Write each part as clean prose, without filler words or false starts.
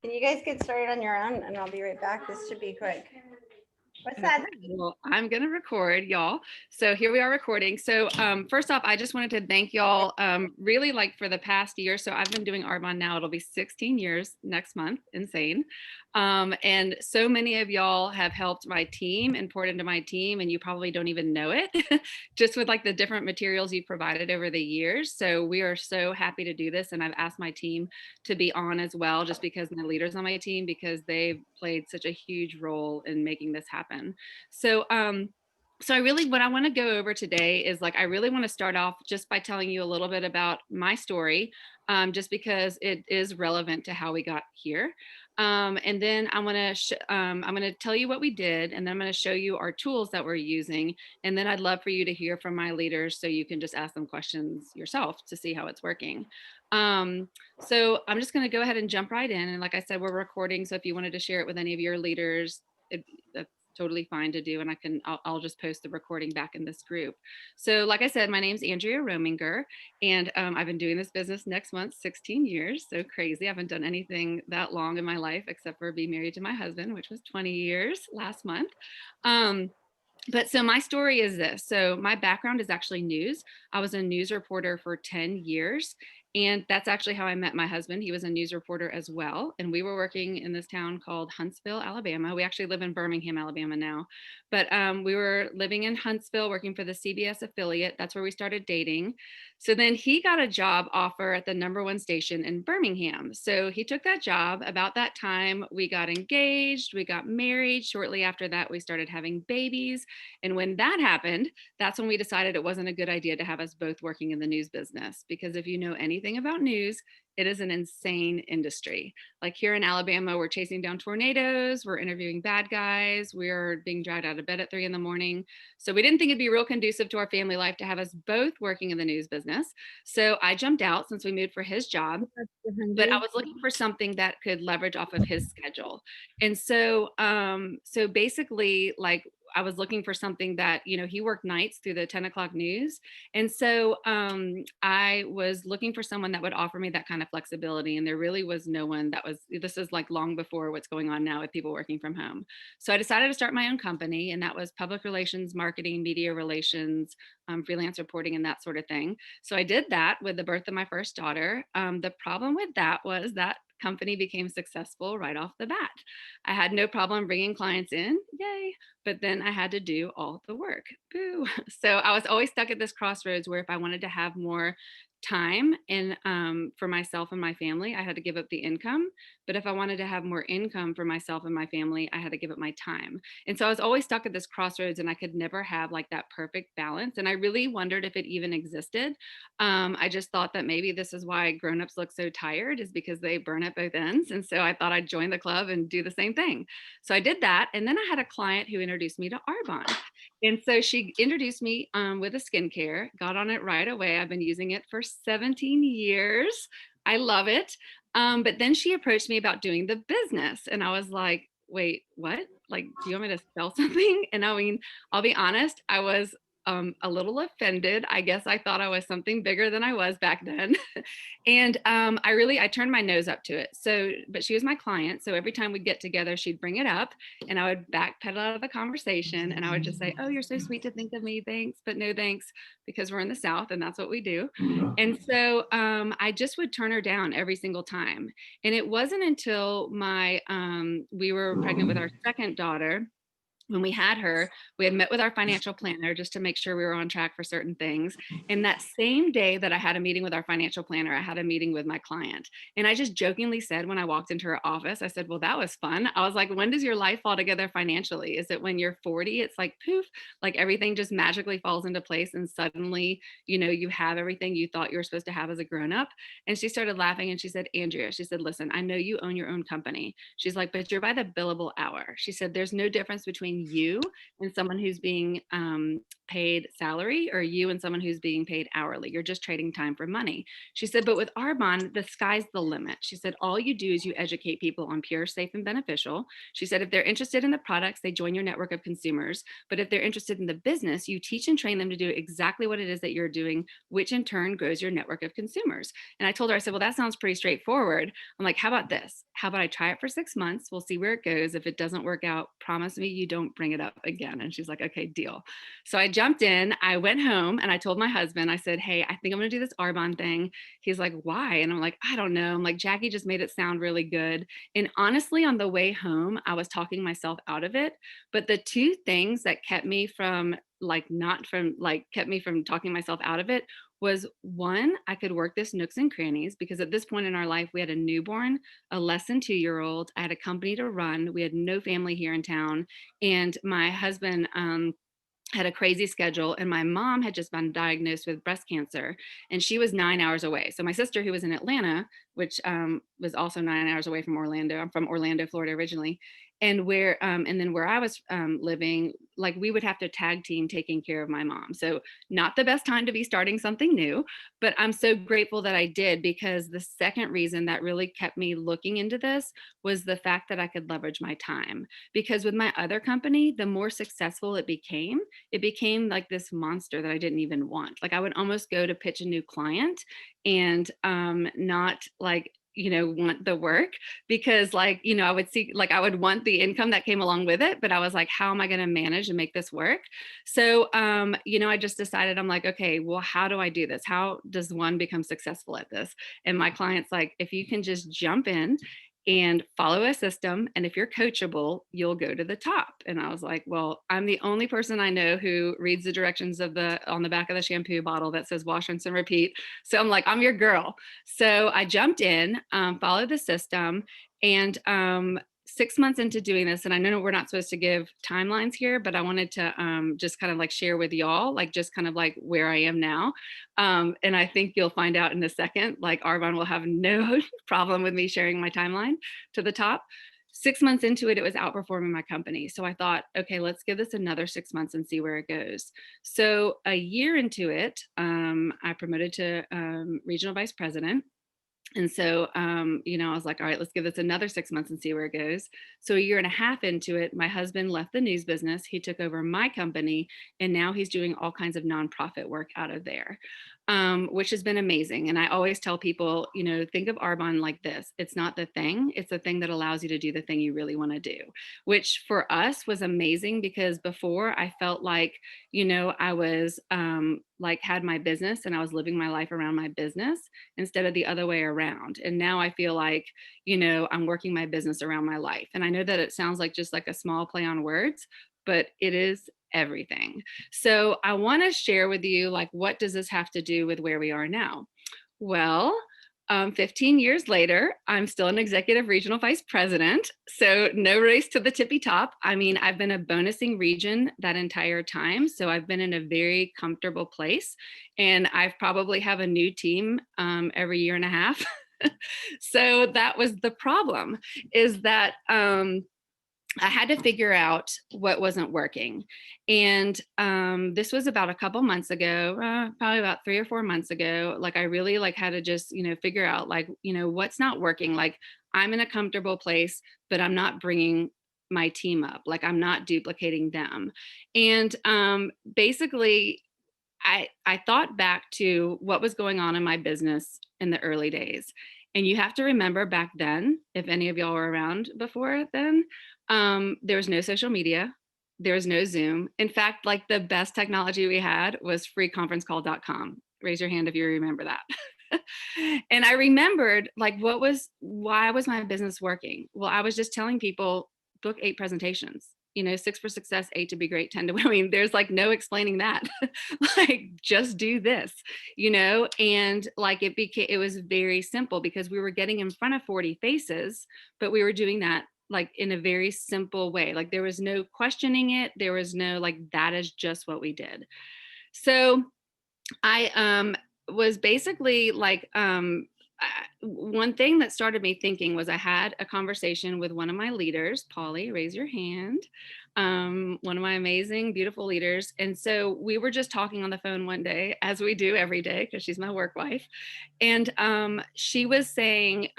Can you guys get started on your own and I'll be right back? This should be quick. What's Okay, that? well, I'm going to record, y'all. So here we are recording. So first off, I just wanted to thank y'all really like for the past year. So I've been doing Arbonne now. It'll be 16 years next month. Insane. And so many of y'all have helped my team and poured into my team, and you probably don't even know it just with like the different materials you provided over the years. So we are so happy to do this. And I've asked my team to be on as well, just because my leaders on my team, because they've played such a huge role in making this happen. So, so what I want to go over today is like, I really want to start off just by telling you a little bit about my story, just because it is relevant to how we got here. And then I'm going to tell you what we did, and then I'm going to show you our tools that we're using. And then I'd love for you to hear from my leaders so you can just ask them questions yourself to see how it's working. So I'm just going to go ahead and jump right in. And like I said, we're recording. So if you wanted to share it with any of your leaders, that's totally fine to do. And I'll just post the recording back in this group. So like I said, my name's Andrea Rominger, and I've been doing this business next month, 16 years. So crazy. I haven't done anything that long in my life except for be married to my husband, which was 20 years last month. But so my story is this. So my background is actually news. I was a news reporter for 10 years. And that's actually how I met my husband. He was a news reporter as well. And we were working in this town called Huntsville, Alabama. We actually live in Birmingham, Alabama now. But we were living in Huntsville, working for the CBS affiliate. That's where we started dating. So then he got a job offer at the #1 station in Birmingham. So he took that job. About that time, we got engaged, we got married. Shortly after that, we started having babies. And when that happened, that's when we decided it wasn't a good idea to have us both working in the news business. Because if you know anything about news, it is an insane industry. Like here in Alabama, we're chasing down tornadoes, we're interviewing bad guys, we're being dragged out of bed at 3 a.m. So we didn't think it'd be real conducive to our family life to have us both working in the news business. So I jumped out since we moved for his job, but I was looking for something that could leverage off of his schedule. And so basically, like, I was looking for something that, he worked nights through the 10 o'clock news. And so I was looking for someone that would offer me that kind of flexibility. And there really was no one this is like long before what's going on now with people working from home. So I decided to start my own company, and that was public relations, marketing, media relations, freelance reporting, and that sort of thing. So I did that with the birth of my first daughter. The problem with that was that company became successful right off the bat. I had no problem bringing clients in, yay, but then I had to do all the work, boo. So I was always stuck at this crossroads where if I wanted to have more time and for myself and my family, I had to give up the income. But if I wanted to have more income for myself and my family, I had to give up my time. And so I was always stuck at this crossroads, and I could never have like that perfect balance. And I really wondered if it even existed. I just thought that maybe this is why grown-ups look so tired, is because they burn at both ends. And so I thought I'd join the club and do the same thing. So I did that. And then I had a client who introduced me to Arbonne. And so she introduced me with a skincare, got on it right away. I've been using it for 17 years. I love it. But then she approached me about doing the business. And I was like, wait, what? Like, do you want me to sell something? And I mean, I'll be honest, I was a little offended. I guess I thought I was something bigger than I was back then. And I turned my nose up to it. So, but she was my client. So every time we'd get together, she'd bring it up, and I would backpedal out of the conversation, and I would just say, oh, you're so sweet to think of me. Thanks, but no thanks, because we're in the South and that's what we do. And so I just would turn her down every single time. And it wasn't until we were pregnant with our second daughter. When we had her, we had met with our financial planner just to make sure we were on track for certain things. And that same day that I had a meeting with our financial planner, I had a meeting with my client. And I just jokingly said, when I walked into her office, I said, well, that was fun. I was like, when does your life fall together financially? Is it when you're 40? It's like poof, like everything just magically falls into place. And suddenly, you have everything you thought you were supposed to have as a grown up. And she started laughing and she said, Andrea, she said, listen, I know you own your own company. She's like, but you're by the billable hour. She said, there's no difference between you and someone who's being paid salary, or you and someone who's being paid hourly. You're just trading time for money. She said, but with Arbonne, the sky's the limit. She said, all you do is you educate people on pure, safe, and beneficial. She said, if they're interested in the products, they join your network of consumers. But if they're interested in the business, you teach and train them to do exactly what it is that you're doing, which in turn grows your network of consumers. And I told her, I said, well, that sounds pretty straightforward. I'm like, how about this? How about I try it for 6 months? We'll see where it goes. If it doesn't work out, promise me you don't bring it up again. And she's like, okay, deal. So I jumped in, I went home and I told my husband, I said, hey, I think I'm going to do this Arbonne thing. He's like, why? And I'm like, I don't know. I'm like, Jackie just made it sound really good. And honestly, on the way home, I was talking myself out of it. But the two things that kept me from kept me from talking myself out of it was, one, I could work this nooks and crannies, because at this point in our life, we had a newborn, a less than 2-year-old. I had a company to run. We had no family here in town. And my husband, had a crazy schedule, and my mom had just been diagnosed with breast cancer, and she was 9 hours away. So my sister, who was in Atlanta, which was also 9 hours away from Orlando. I'm from Orlando, Florida originally. And and then where I was living, like, we would have to tag team taking care of my mom. So not the best time to be starting something new, but I'm so grateful that I did, because the second reason that really kept me looking into this was the fact that I could leverage my time. Because with my other company, the more successful it became like this monster that I didn't even want. Like, I would almost go to pitch a new client and not like, want the work, because I would see, like, I would want the income that came along with it, but I was like, how am I going to manage and make this work? So I just decided, I'm like, okay, well, how do I do this? How does one become successful at this? And my client's like, if you can just jump in and follow a system, and if you're coachable, you'll go to the top. And I was like, well, I'm the only person I know who reads the directions on the back of the shampoo bottle that says wash, rinse, and repeat. So I'm like, I'm your girl. So I jumped in, followed the system, and 6 months into doing this, and I know we're not supposed to give timelines here, but I wanted to just kind of like share with y'all, like, just kind of like where I am now. And I think you'll find out in a second, like, Arbonne will have no problem with me sharing my timeline to the top. 6 months into it, it was outperforming my company. So I thought, okay, let's give this another 6 months and see where it goes. So a year into it, I promoted to regional vice president. And so, I was like, all right, let's give this another 6 months and see where it goes. So a year and a half into it, my husband left the news business. He took over my company, and now he's doing all kinds of nonprofit work out of there, which has been amazing. And I always tell people, think of Arbonne like this. It's not the thing. It's the thing that allows you to do the thing you really want to do, which for us was amazing, because before I felt like, I was like, had my business and I was living my life around my business instead of the other way around. And now I feel like, I'm working my business around my life. And I know that it sounds like just like a small play on words, but it is everything. So I want to share with you, like, what does this have to do with where we are now? Well, 15 years later, I'm still an executive regional vice president. So no race to the tippy top. I mean, I've been a bonusing region that entire time. So I've been in a very comfortable place, and I've probably have a new team every year and a half. So that was the problem, is that I had to figure out what wasn't working. And this was about a couple months ago, probably about 3 or 4 months ago. Like, I really had to just, figure out, like, what's not working. Like, I'm in a comfortable place, but I'm not bringing my team up. Like, I'm not duplicating them. And basically, I thought back to what was going on in my business in the early days. And you have to remember, back then, if any of y'all were around before then, there was no social media. There was no Zoom. In fact, like, the best technology we had was freeconferencecall.com. Raise your hand if you remember that. And I remembered, like, why was my business working? Well, I was just telling people, book 8 presentations, 6 for success, 8 to be great, 10 to win. I mean, there's like no explaining that. Like, just do this, and like, it was very simple, because we were getting in front of 40 faces, but we were doing that like in a very simple way. Like, there was no questioning it. There was no, like, that is just what we did. So I was basically like, one thing that started me thinking was I had a conversation with one of my leaders, Polly, raise your hand, one of my amazing, beautiful leaders. And so we were just talking on the phone one day, as we do every day, because she's my work wife. And she was saying,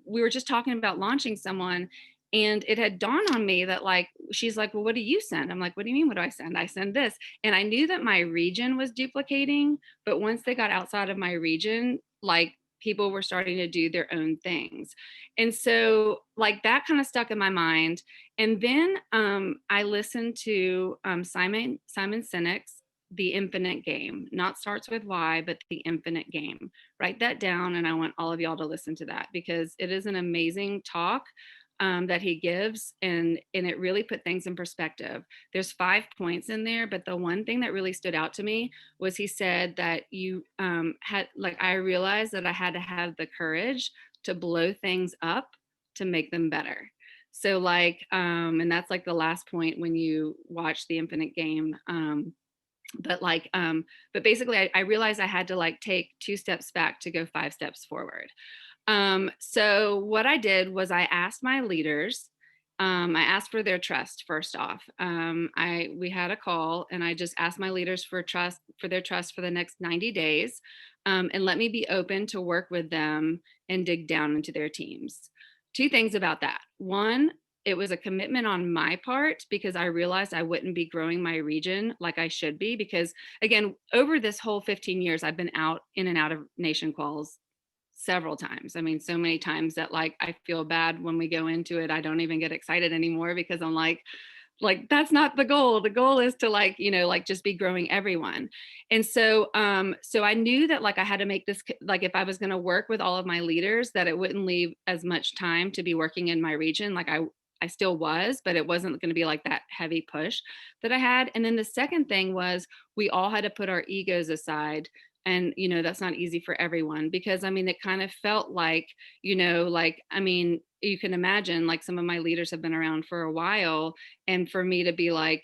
we were just talking about launching someone. And it had dawned on me that, like, she's like, well, what do you send? I'm like, what do you mean? What do I send? I send this. And I knew that my region was duplicating. But once they got outside of my region, like, people were starting to do their own things. And so, like, that kind of stuck in my mind. And then I listened to Simon Sinek's The Infinite Game, not starts with Y, but The Infinite Game. Write that down, and I want all of y'all to listen to that, because it is an amazing talk that he gives, and it really put things in perspective. There's 5 points in there, but the one thing that really stood out to me was he said that you had, like, I realized that I had to have the courage to blow things up to make them better. So, like, and that's like the last point when you watch The Infinite Game. But like, but basically, I realized I had to, like, take 2 steps back to go 5 steps forward. So what I did was I asked my leaders, I asked for their trust first off. We had a call, and I just asked my leaders for their trust for the next 90 days, and let me be open to work with them and dig down into their teams. 2 things about that. One, it was a commitment on my part, because I realized I wouldn't be growing my region like I should be, because again, over this whole 15 years, I've been out in and out of nation calls several times. I mean, so many times that, like, I feel bad when we go into it. I don't even get excited anymore, because I'm like, that's not the goal. The goal is to, like, like, just be growing everyone. And so so I knew that, like, I had to make this, like, if I was going to work with all of my leaders, that it wouldn't leave as much time to be working in my region. Like, I still was, but it wasn't going to be like that heavy push that I had. And then the second thing was, we all had to put our egos aside. And that's not easy for everyone, because I mean, it kind of felt like, like, I mean, you can imagine, like, some of my leaders have been around for a while, and for me to be like,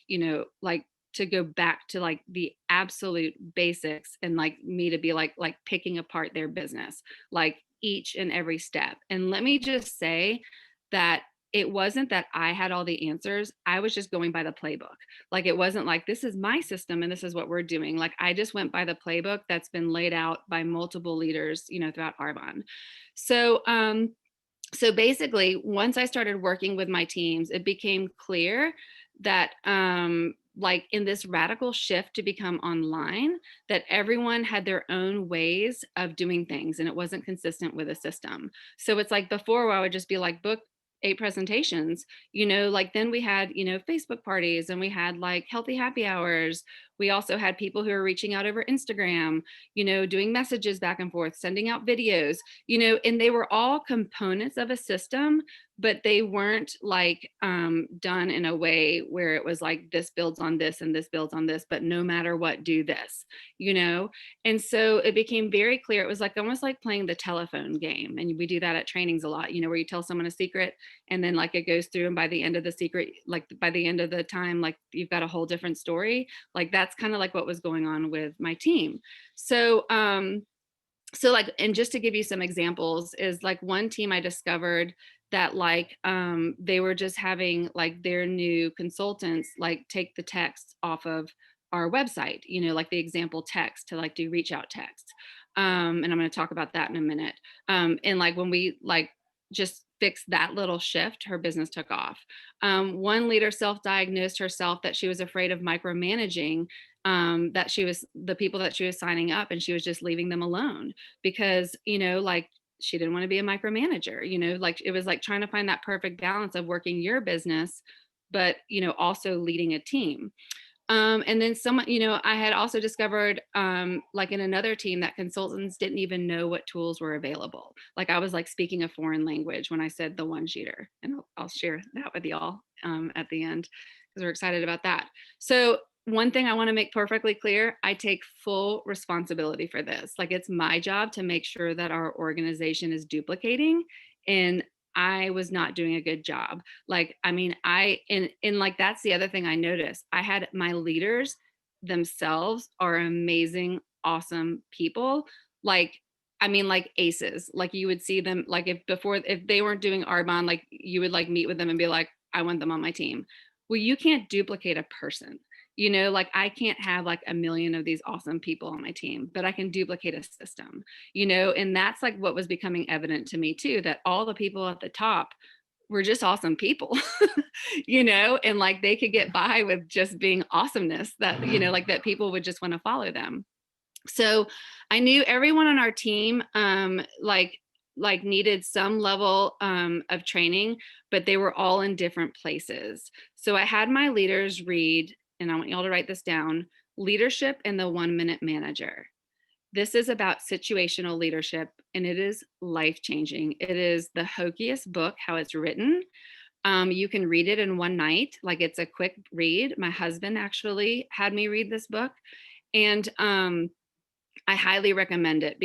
like, to go back to, like, the absolute basics, and, like, me to be like picking apart their business, like, each and every step. And let me just say that it wasn't that I had all the answers. I was just going by the playbook. Like, it wasn't like, this is my system and this is what we're doing. Like, I just went by the playbook that's been laid out by multiple leaders, throughout Arbonne. So so basically, once I started working with my teams, it became clear that like, in this radical shift to become online, that everyone had their own ways of doing things, and it wasn't consistent with a system. So it's like, before, where I would just be like, book 8 presentations, like, then we had, Facebook parties, and we had, like, healthy happy hours. We also had people who were reaching out over Instagram, doing messages back and forth, sending out videos, and they were all components of a system, but they weren't, like, done in a way where it was like, this builds on this and this builds on this, but no matter what, do this, and so it became very clear. It was like, almost like playing the telephone game, and we do that at trainings a lot, where you tell someone a secret, and then, like, it goes through, and by the end of the secret, like, by the end of the time, like, you've got a whole different story. Like, that's kind of like what was going on with my team. So so, like, and just to give you some examples, is like, one team I discovered that, like, they were just having, like, their new consultants, like, take the text off of our website, like the example text, to, like, do reach out text. And I'm going to talk about that in a minute. And, like, when we, like, just fixed that little shift, her business took off. One leader self-diagnosed herself that she was afraid of micromanaging, that she was the people that she was signing up, and she was just leaving them alone, because, like, she didn't want to be a micromanager, like, it was like trying to find that perfect balance of working your business, but, also leading a team. And then someone, I had also discovered, like, in another team, that consultants didn't even know what tools were available. Like, I was, like, speaking a foreign language when I said the one sheeter, and I'll share that with y'all at the end, because we're excited about that. So one thing I want to make perfectly clear, I take full responsibility for this. Like, it's my job to make sure that our organization is duplicating, and I was not doing a good job. Like, I mean, and like, that's the other thing I noticed. I had my leaders themselves are amazing, awesome people. Like, I mean, like aces, like you would see them, like if they weren't doing Arbonne, like you would like meet with them and be like, I want them on my team. Well, you can't duplicate a person, like I can't have like a million of these awesome people on my team, but I can duplicate a system, and that's like what was becoming evident to me too, that all the people at the top were just awesome people, and like they could get by with just being awesomeness that, like that people would just want to follow them. So I knew everyone on our team like needed some level of training, but they were all in different places. So I had my leaders read, and I want y'all to write this down: Leadership and the 1-Minute Manager. This is about situational leadership, and it is life-changing. It is the hokiest book how it's written. You can read it in one night, like it's a quick read. My husband actually had me read this book, and I highly recommend it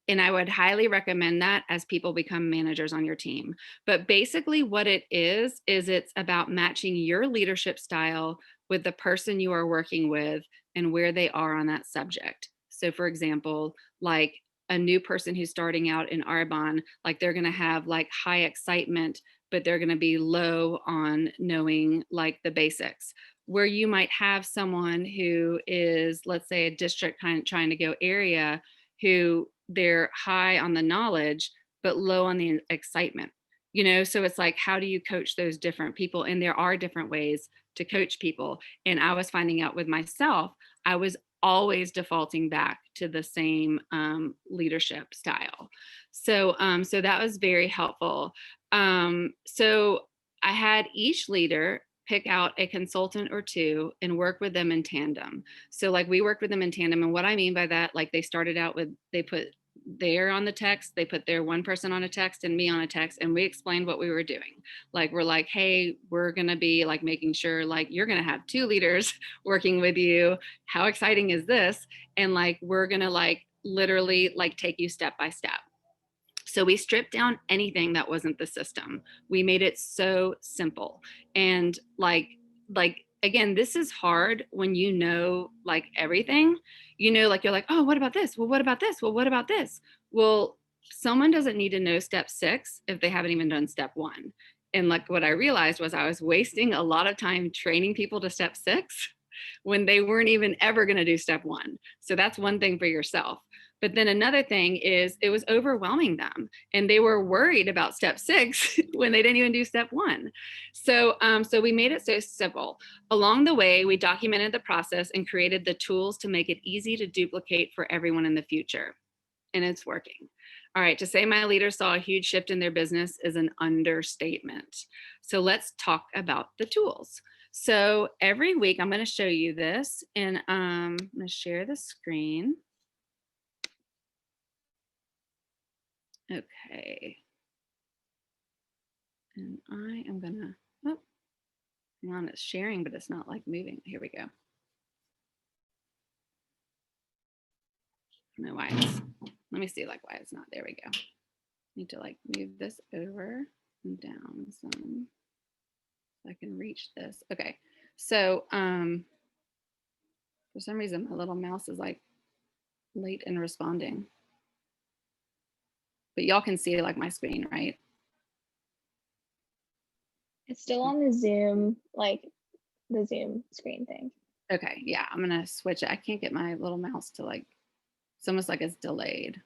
and I would highly recommend that as people become managers on your team. But basically what it is it's about matching your leadership style with the person you are working with and where they are on that subject. So for example, like a new person who's starting out in Arbonne, like they're going to have like high excitement, but they're going to be low on knowing like the basics. Where you might have someone who is, let's say, a district kind of trying to go area, who they're high on the knowledge but low on the excitement. So it's like, how do you coach those different people? And there are different ways to coach people. And I was finding out with myself, I was always defaulting back to the same leadership style. So that was very helpful. So I had each leader pick out a consultant or two and work with them in tandem. So like we worked with them in tandem. And what I mean by that, like they started out with, they put their on the text, they put their one person on a text and me on a text, and we explained what we were doing. Like we're like, hey, we're going to be like making sure like you're going to have 2 leaders working with you. How exciting is this? And like we're going to like literally like take you step by step. So we stripped down anything that wasn't the system. We made it so simple. And like again, this is hard when like everything, like you're like, oh, what about this? Well, what about this? Well, what about this? Well, someone doesn't need to know step 6 if they haven't even done step 1. And like what I realized was I was wasting a lot of time training people to step 6 when they weren't even ever going to do step 1. So that's one thing for yourself. But then another thing is it was overwhelming them, and they were worried about step 6 when they didn't even do step 1. So we made it so simple. Along the way, we documented the process and created the tools to make it easy to duplicate for everyone in the future. And it's working. All right, to say my leaders saw a huge shift in their business is an understatement. So let's talk about the tools. So every week I'm going to show you this, and I'm going to share the screen. Okay. And I am gonna, oh, hang on, it's sharing, but it's not like moving. Here we go. I don't know why let me see like why it's not. There we go. Need to like move this over and down some so I can reach this. Okay. So for some reason my little mouse is like late in responding. But y'all can see like my screen, right? It's still on the Zoom, like the Zoom screen thing. Okay, yeah, I'm gonna switch it. I can't get my little mouse to like, it's almost like it's delayed.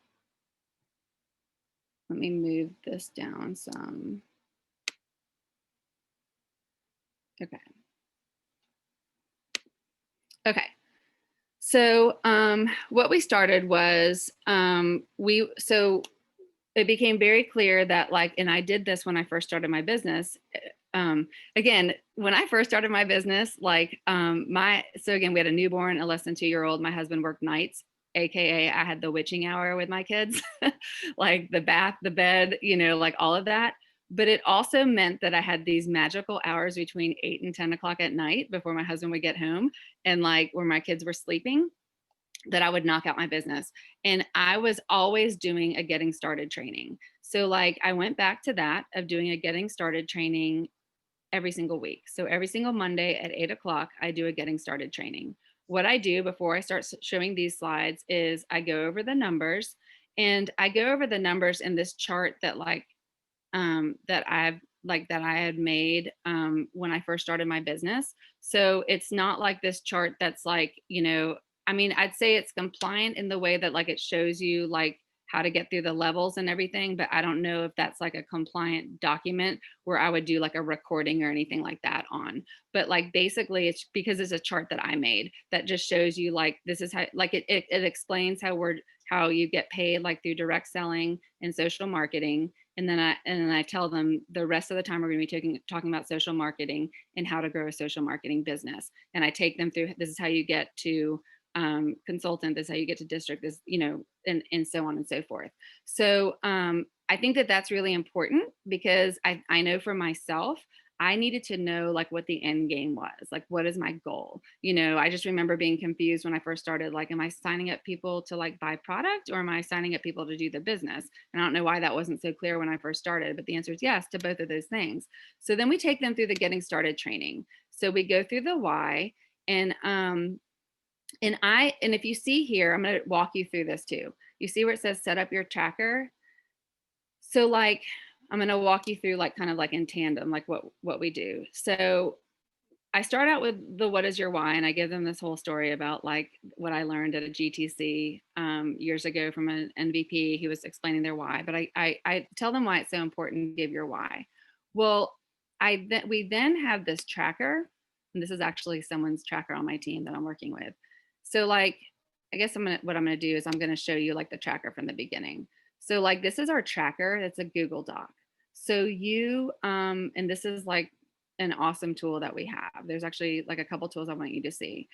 Let me move this down some. Okay. Okay. So what we started was it became very clear that like, and I did this when I first started my business. Again, when I first started my business, like so again, we had a newborn, a less than 2-year-old. My husband worked nights, AKA I had the witching hour with my kids, like the bath, the bed, like all of that. But it also meant that I had these magical hours between 8 and 10 o'clock at night before my husband would get home, and like where my kids were sleeping, that I would knock out my business. And I was always doing a getting started training. So like I went back to that of doing a getting started training every single week. So every single Monday at 8 o'clock, I do a getting started training. What I do before I start showing these slides is I go over the numbers And I go over the numbers in this chart that that I had made when I first started my business. So it's not like this chart that's like, I mean, I'd say it's compliant in the way that like it shows you like how to get through the levels and everything, but I don't know if that's like a compliant document where I would do like a recording or anything like that on. But like basically it's because it's a chart that I made that just shows you like this is how like it explains how you get paid like through direct selling and social marketing. And then I tell them the rest of the time we're going to be talking about social marketing and how to grow a social marketing business. And I take them through, this is how you get to consultant, this is how you get to district, this, and so on and so forth. So I think that that's really important because I know for myself, I needed to know like what the end game was, like what is my goal? I just remember being confused when I first started, like, am I signing up people to like buy product or am I signing up people to do the business? And I don't know why that wasn't so clear when I first started, but the answer is yes to both of those things. So then we take them through the getting started training. So we go through the why, and if you see here, I'm going to walk you through this too. You see where it says set up your tracker? So like, I'm going to walk you through like kind of like in tandem, like what we do. So I start out with the what is your why, and I give them this whole story about like what I learned at a GTC years ago from an MVP. He was explaining their why, but I tell them why it's so important to give your why. Well, we then have this tracker, and this is actually someone's tracker on my team that I'm working with. So like, I guess what I'm gonna do is I'm gonna show you like the tracker from the beginning. So like this is our tracker. It's a Google Doc. So and this is like an awesome tool that we have. There's actually like a couple tools I want you to see.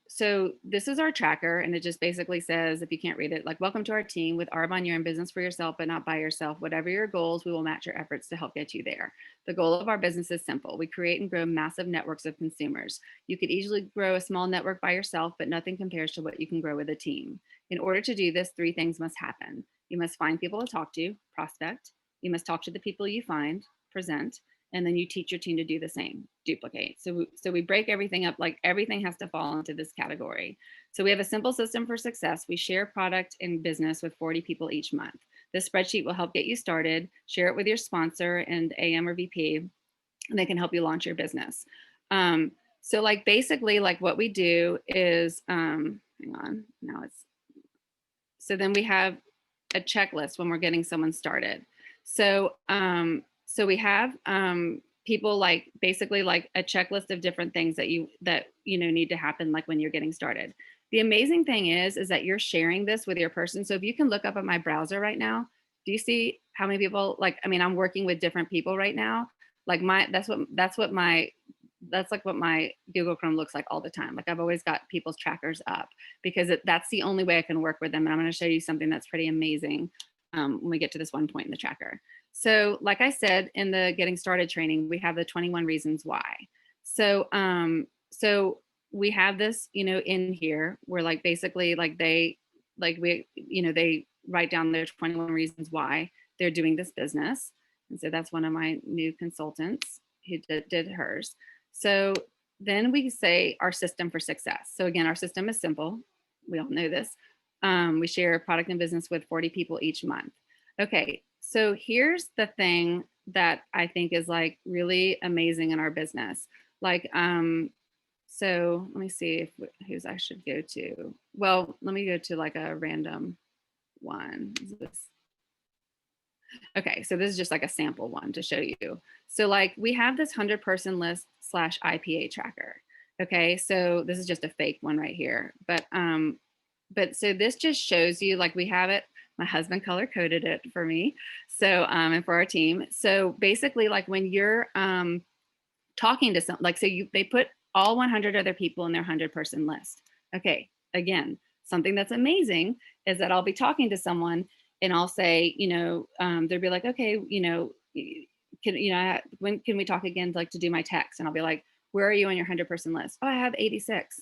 So this is our tracker, and it just basically says, if you can't read it, like, welcome to our team. With Arbonne, you're in business for yourself, but not by yourself. Whatever your goals, we will match your efforts to help get you there. The goal of our business is simple. We create and grow massive networks of consumers. You could easily grow a small network by yourself, but nothing compares to what you can grow with a team. In order to do this, 3 things must happen. You must find people to talk to, prospect. You must talk to the people you find, present, and then you teach your team to do the same, duplicate. So we break everything up, like everything has to fall into this category. So we have a simple system for success. We share product and business with 40 people each month. This spreadsheet will help get you started. Share it with your sponsor and AM or VP, and they can help you launch your business. So like basically like what we do is, hang on, so then we have a checklist when we're getting someone started. So we have people like basically like a checklist of different things that need to happen like when you're getting started. The amazing thing is that you're sharing this with your person. So if you can look up at my browser right now, do you see how many people, like, I mean, I'm working with different people right now. Like that's what my Google Chrome looks like all the time. Like I've always got people's trackers up because that's the only way I can work with them. And I'm going to show you something that's pretty amazing when we get to this one point in the tracker. So like I said, in the getting started training, we have the 21 reasons why. So we have this, in here where like basically like they write down their 21 reasons why they're doing this business. And so that's one of my new consultants who did hers. So then we say our system for success. So again, our system is simple. We all know this. We share product and business with 40 people each month. Okay, so here's the thing that I think is like really amazing in our business. Like, so let me see whose I should go to. Well, let me go to like a random one. Okay, so this is just like a sample one to show you. So like we have this 100-person list / IPA tracker. Okay, so this is just a fake one right here. But so this just shows you like we have it. My husband color coded it for me. So and for our team. So basically like when you're talking to some, like, so they put all 100 other people in their 100-person list. Okay, again, something that's amazing is that I'll be talking to someone and I'll say, they'll be like, okay, when can we talk again, like to do my text? And I'll be like, where are you on your 100-person list? Oh, I have 86.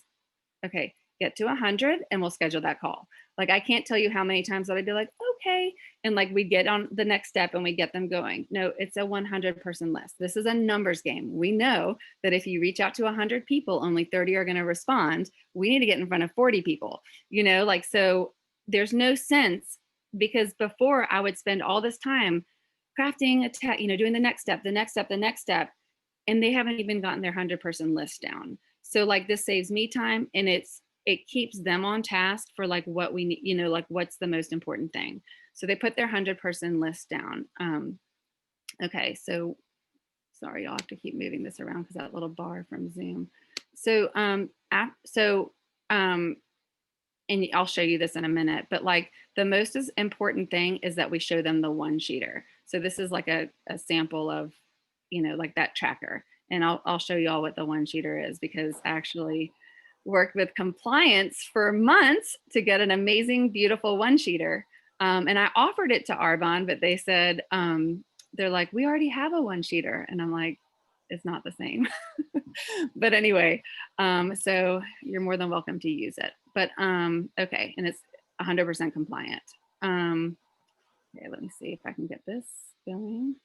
Okay, get to 100 and we'll schedule that call. Like, I can't tell you how many times that I'd be like, okay. And like, we get on the next step and we get them going. No, it's a 100-person list. This is a numbers game. We know that if you reach out to 100 people, only 30 are going to respond. We need to get in front of 40 people, like, so there's no sense because before I would spend all this time crafting a tech, doing the next step, the next step, the next step, and they haven't even gotten their 100-person list down. So like this saves me time, and it keeps them on task for like what we need, like what's the most important thing. So they put their 100-person list down. Okay, so sorry, I'll have to keep moving this around because that little bar from Zoom. So and I'll show you this in a minute, but like the most important thing is that we show them the one sheeter. So this is like a sample of, like that tracker. And I'll show you all what the one sheeter is, because I actually worked with compliance for months to get an amazing, beautiful one sheeter. And I offered it to Arbonne, but they said, they're like, we already have a one sheeter. And I'm like, it's not the same. But anyway, so you're more than welcome to use it. But okay, and it's 100% compliant. Okay, let me see if I can get this going.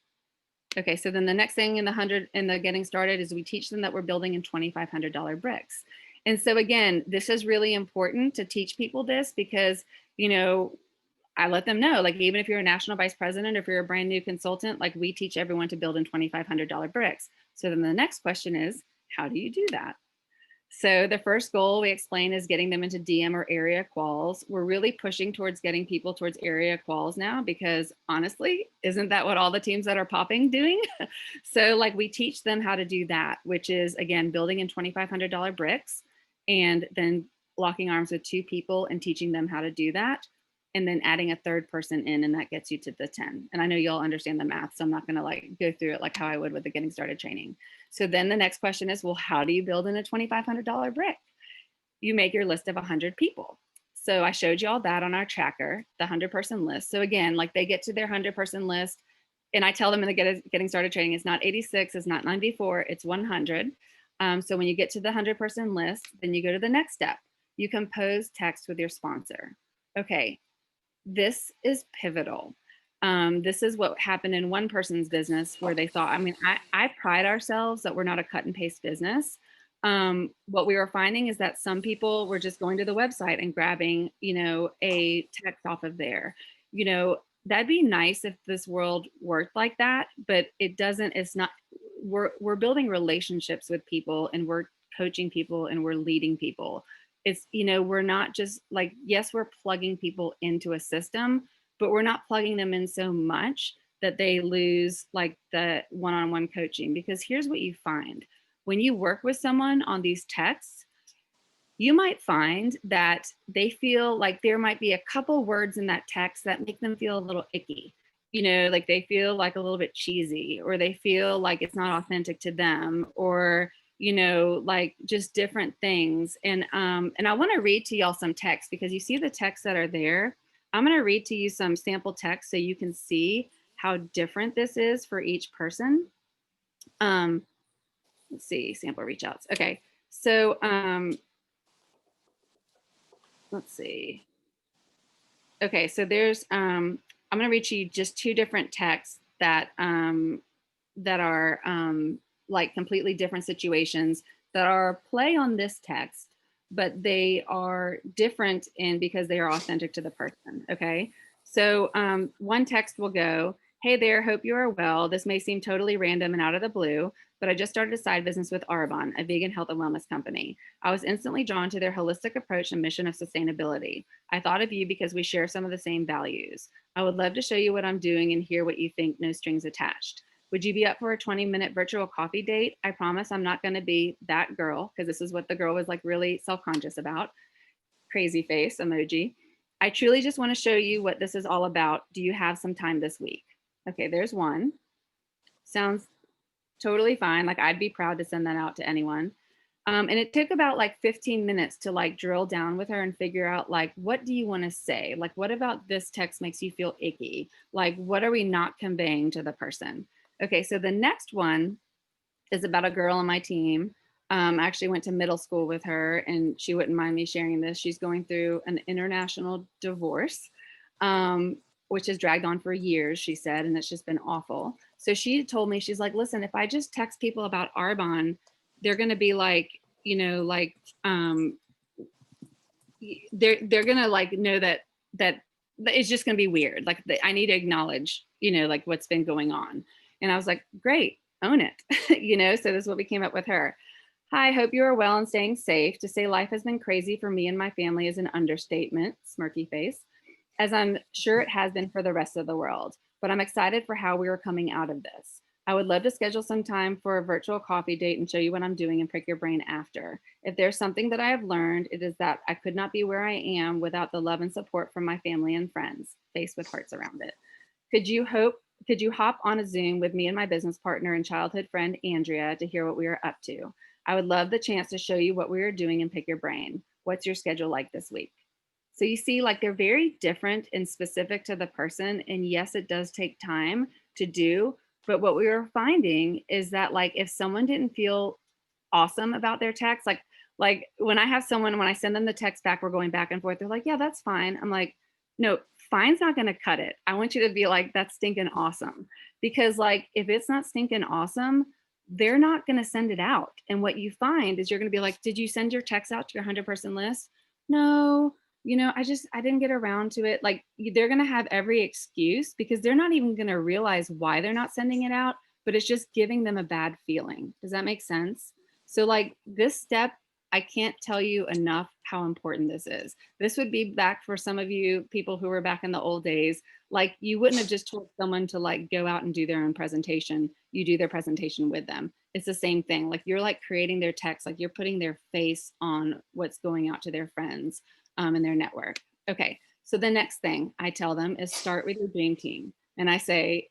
Okay, so then the next thing in the getting started is we teach them that we're building in $2,500 bricks. And so again, this is really important to teach people this, because, I let them know, like, even if you're a national vice president, or if you're a brand new consultant, like we teach everyone to build in $2,500 bricks. So then the next question is, how do you do that? So the first goal we explain is getting them into DM or area quals. We're really pushing towards getting people towards area quals now, because honestly, isn't that what all the teams that are popping doing? So like we teach them how to do that, which is again, building in $2,500 bricks, and then locking arms with 2 people and teaching them how to do that. And then adding a 3rd person in, and that gets you to the 10. And I know y'all understand the math, so I'm not gonna like go through it like how I would with the getting started training. So then the next question is, well, how do you build in a $2,500 brick? You make your list of 100 people. So I showed you all that on our tracker, the 100-person list. So again, like they get to their 100-person list, and I tell them in the getting started training, it's not 86, it's not 94, it's 100. So when you get to the 100-person list, then you go to the next step. You compose text with your sponsor. Okay, this is pivotal. This is what happened in one person's business, where they thought, I pride ourselves that we're not a cut and paste business. What we were finding is that some people were just going to the website and grabbing, a text off of there. That'd be nice if this world worked like that, but it doesn't. It's not. We're building relationships with people, and we're coaching people, and we're leading people. It's, we're not just like, yes, we're plugging people into a system, but we're not plugging them in so much that they lose like the one-on-one coaching. Because here's what you find. When you work with someone on these texts, you might find that they feel like there might be a couple words in that text that make them feel a little icky. Like they feel like a little bit cheesy, or they feel like it's not authentic to them, or like just different things. And I want to read to y'all some text, because you see the texts that are there. I'm going to read to you some sample text so you can see how different this is for each person. Let's see, sample reach outs. Okay, so let's see. Okay, so there's I'm going to read to you just 2 different texts that that are like completely different situations that are play on this text, but they are different because they are authentic to the person. Okay, so one text will go, "Hey there, hope you are well. This may seem totally random and out of the blue, but I just started a side business with Arbonne, a vegan health and wellness company. I was instantly drawn to their holistic approach and mission of sustainability. I thought of you because we share some of the same values. I would love to show you what I'm doing and hear what you think, no strings attached. Would you be up for a 20-minute virtual coffee date? I promise I'm not going to be that girl," because this is what the girl was like really self-conscious about. Crazy face emoji. "I truly just want to show you what this is all about. Do you have some time this week?" Okay, there's one. Sounds totally fine. Like I'd be proud to send that out to anyone. And it took about like 15 minutes to like drill down with her and figure out like, what do you want to say? Like, what about this text makes you feel icky? Like, what are we not conveying to the person? Okay, so the next one is about a girl on my team. I actually went to middle school with her, and she wouldn't mind me sharing this. She's going through an international divorce, which has dragged on for years, she said, and it's just been awful. So she told me, she's like, listen, if I just text people about Arbonne, they're going to be like, they're going to like know that it's just going to be weird. Like I need to acknowledge, like what's been going on. And I was like, great, own it. So this is what we came up with her. Hi, hope you are well and staying safe. To say life has been crazy for me and my family is an understatement, smirky face, as I'm sure it has been for the rest of the world. But I'm excited for how we are coming out of this. I would love to schedule some time for a virtual coffee date and show you what I'm doing and pick your brain after. If there's something that I have learned, it is that I could not be where I am without the love and support from my family and friends, face with hearts around it. Could you hop on a Zoom with me and my business partner and childhood friend, Andrea, to hear what we are up to? I would love the chance to show you what we are doing and pick your brain. What's your schedule like this week? So you see, like they're very different and specific to the person. And yes, it does take time to do. But what we were finding is that like if someone didn't feel awesome about their text, like when I have someone, when I send them the text back, we're going back and forth. They're like, yeah, that's fine. I'm like, no, fine's not going to cut it. I want you to be like, that's stinking awesome. Because like, if it's not stinking awesome, they're not going to send it out. And what you find is you're going to be like, did you send your text out to your 100-person list? No, I didn't get around to it. Like they're going to have every excuse because they're not even going to realize why they're not sending it out, but it's just giving them a bad feeling. Does that make sense? So like this step, I can't tell you enough how important this is. This would be back for some of you people who were back in the old days. Like you wouldn't have just told someone to like go out and do their own presentation. You do their presentation with them. It's the same thing. Like you're like creating their text, like you're putting their face on what's going out to their friends in their network. Okay, so the next thing I tell them is start with your dream team. And I say,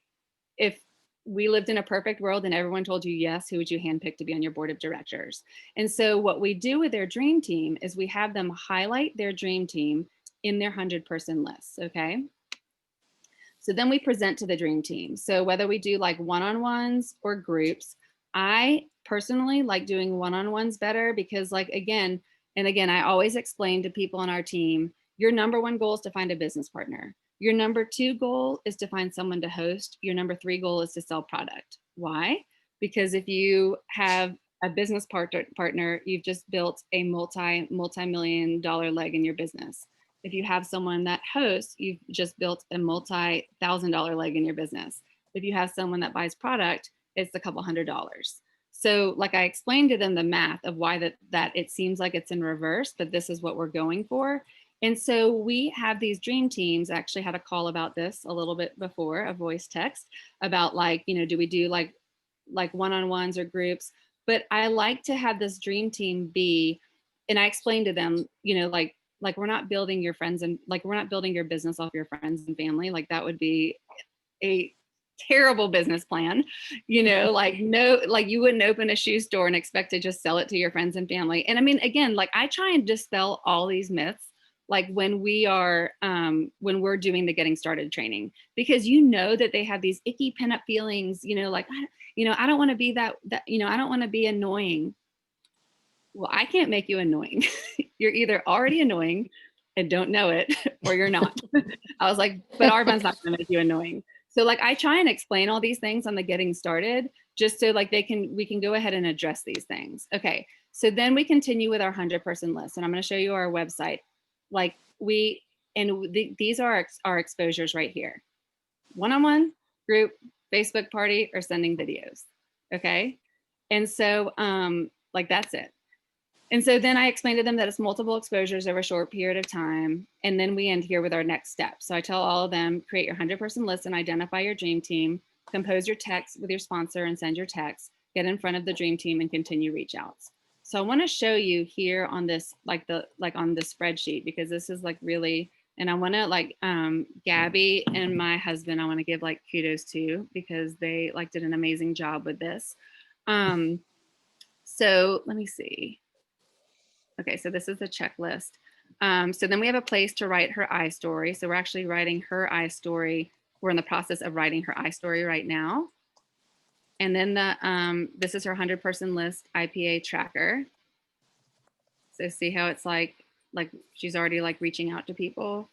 if we lived in a perfect world and everyone told you yes, who would you handpick to be on your board of directors? And so what we do with their dream team is we have them highlight their dream team in their 100-person list, okay? So then we present to the dream team. So whether we do like one-on-ones or groups, I personally like doing one-on-ones better because like, again, I always explain to people on our team, your number one goal is to find a business partner. Your number two goal is to find someone to host. Your number three goal is to sell product. Why? Because if you have a business partner, you've just built a multi-million-dollar leg in your business. If you have someone that hosts, you've just built a multi-thousand-dollar leg in your business. If you have someone that buys product, it's a couple $100s. So like I explained to them the math of why that it seems like it's in reverse, but this is what we're going for. And so we have these dream teams. I actually had a call about this a little bit before, a voice text about like, do we do like one-on-ones or groups? But I like to have this dream team be, and I explained to them, like we're not building your friends and like we're not building your business off your friends and family. Like that would be a terrible business plan, like no, like you wouldn't open a shoe store and expect to just sell it to your friends and family. And I mean, again, like I try and dispel all these myths like when we're doing the getting started training, because that they have these icky pinup feelings, like I don't want to be that I don't want to be annoying. Well, I can't make you annoying. You're either already annoying and don't know it, or you're not. I was like, but Arbonne's not going to make you annoying. So like I try and explain all these things on the getting started, just so like we can go ahead and address these things. Okay, so then we continue with our 100-person list, and I'm going to show you our website. Like these are our exposures right here: one-on-one, group, Facebook party, or sending videos. Okay, and so like that's it. And so then I explained to them that it's multiple exposures over a short period of time. And then we end here with our next step. So I tell all of them, create your 100-person list and identify your dream team, compose your text with your sponsor and send your text, get in front of the dream team and continue reach outs. So I want to show you here on this, like on the spreadsheet, because this is like really, and I want to like Gabby and my husband, I want to give like kudos to, because they like did an amazing job with this. So let me see. Okay, so this is the checklist. So then we have a place to write her I story. So we're actually writing her I story. We're in the process of writing her I story right now. And then this is her 100-person list IPA tracker. So see how it's like she's already like reaching out to people.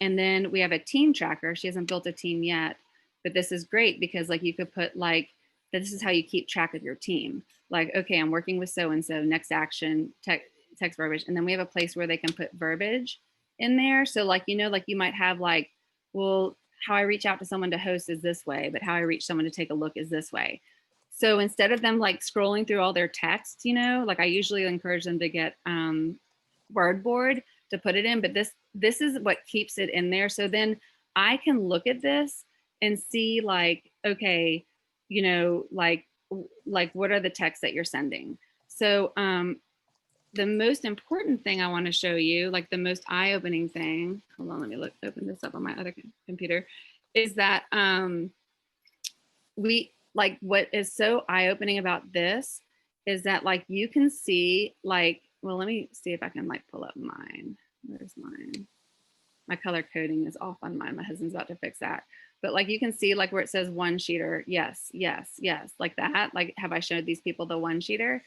And then we have a team tracker. She hasn't built a team yet, but this is great because like you could put like, this is how you keep track of your team. Like, okay, I'm working with so-and-so, next action, text verbiage. And then we have a place where they can put verbiage in there. So like, like you might have like, well, how I reach out to someone to host is this way, but how I reach someone to take a look is this way. So instead of them like scrolling through all their texts, like I usually encourage them to get Wordboard to put it in, but this is what keeps it in there. So then I can look at this and see like, okay, like what are the texts that you're sending? So the most important thing I want to show you, like the most eye-opening thing, hold on, let me open this up on my other computer, is that what is so eye-opening about this is that like you can see like, well, let me see if I can like pull up mine. Where's mine? My color coding is off on mine. My husband's about to fix that. But like you can see like where it says one sheeter, yes, yes, yes, like that. Like, have I showed these people the one sheeter?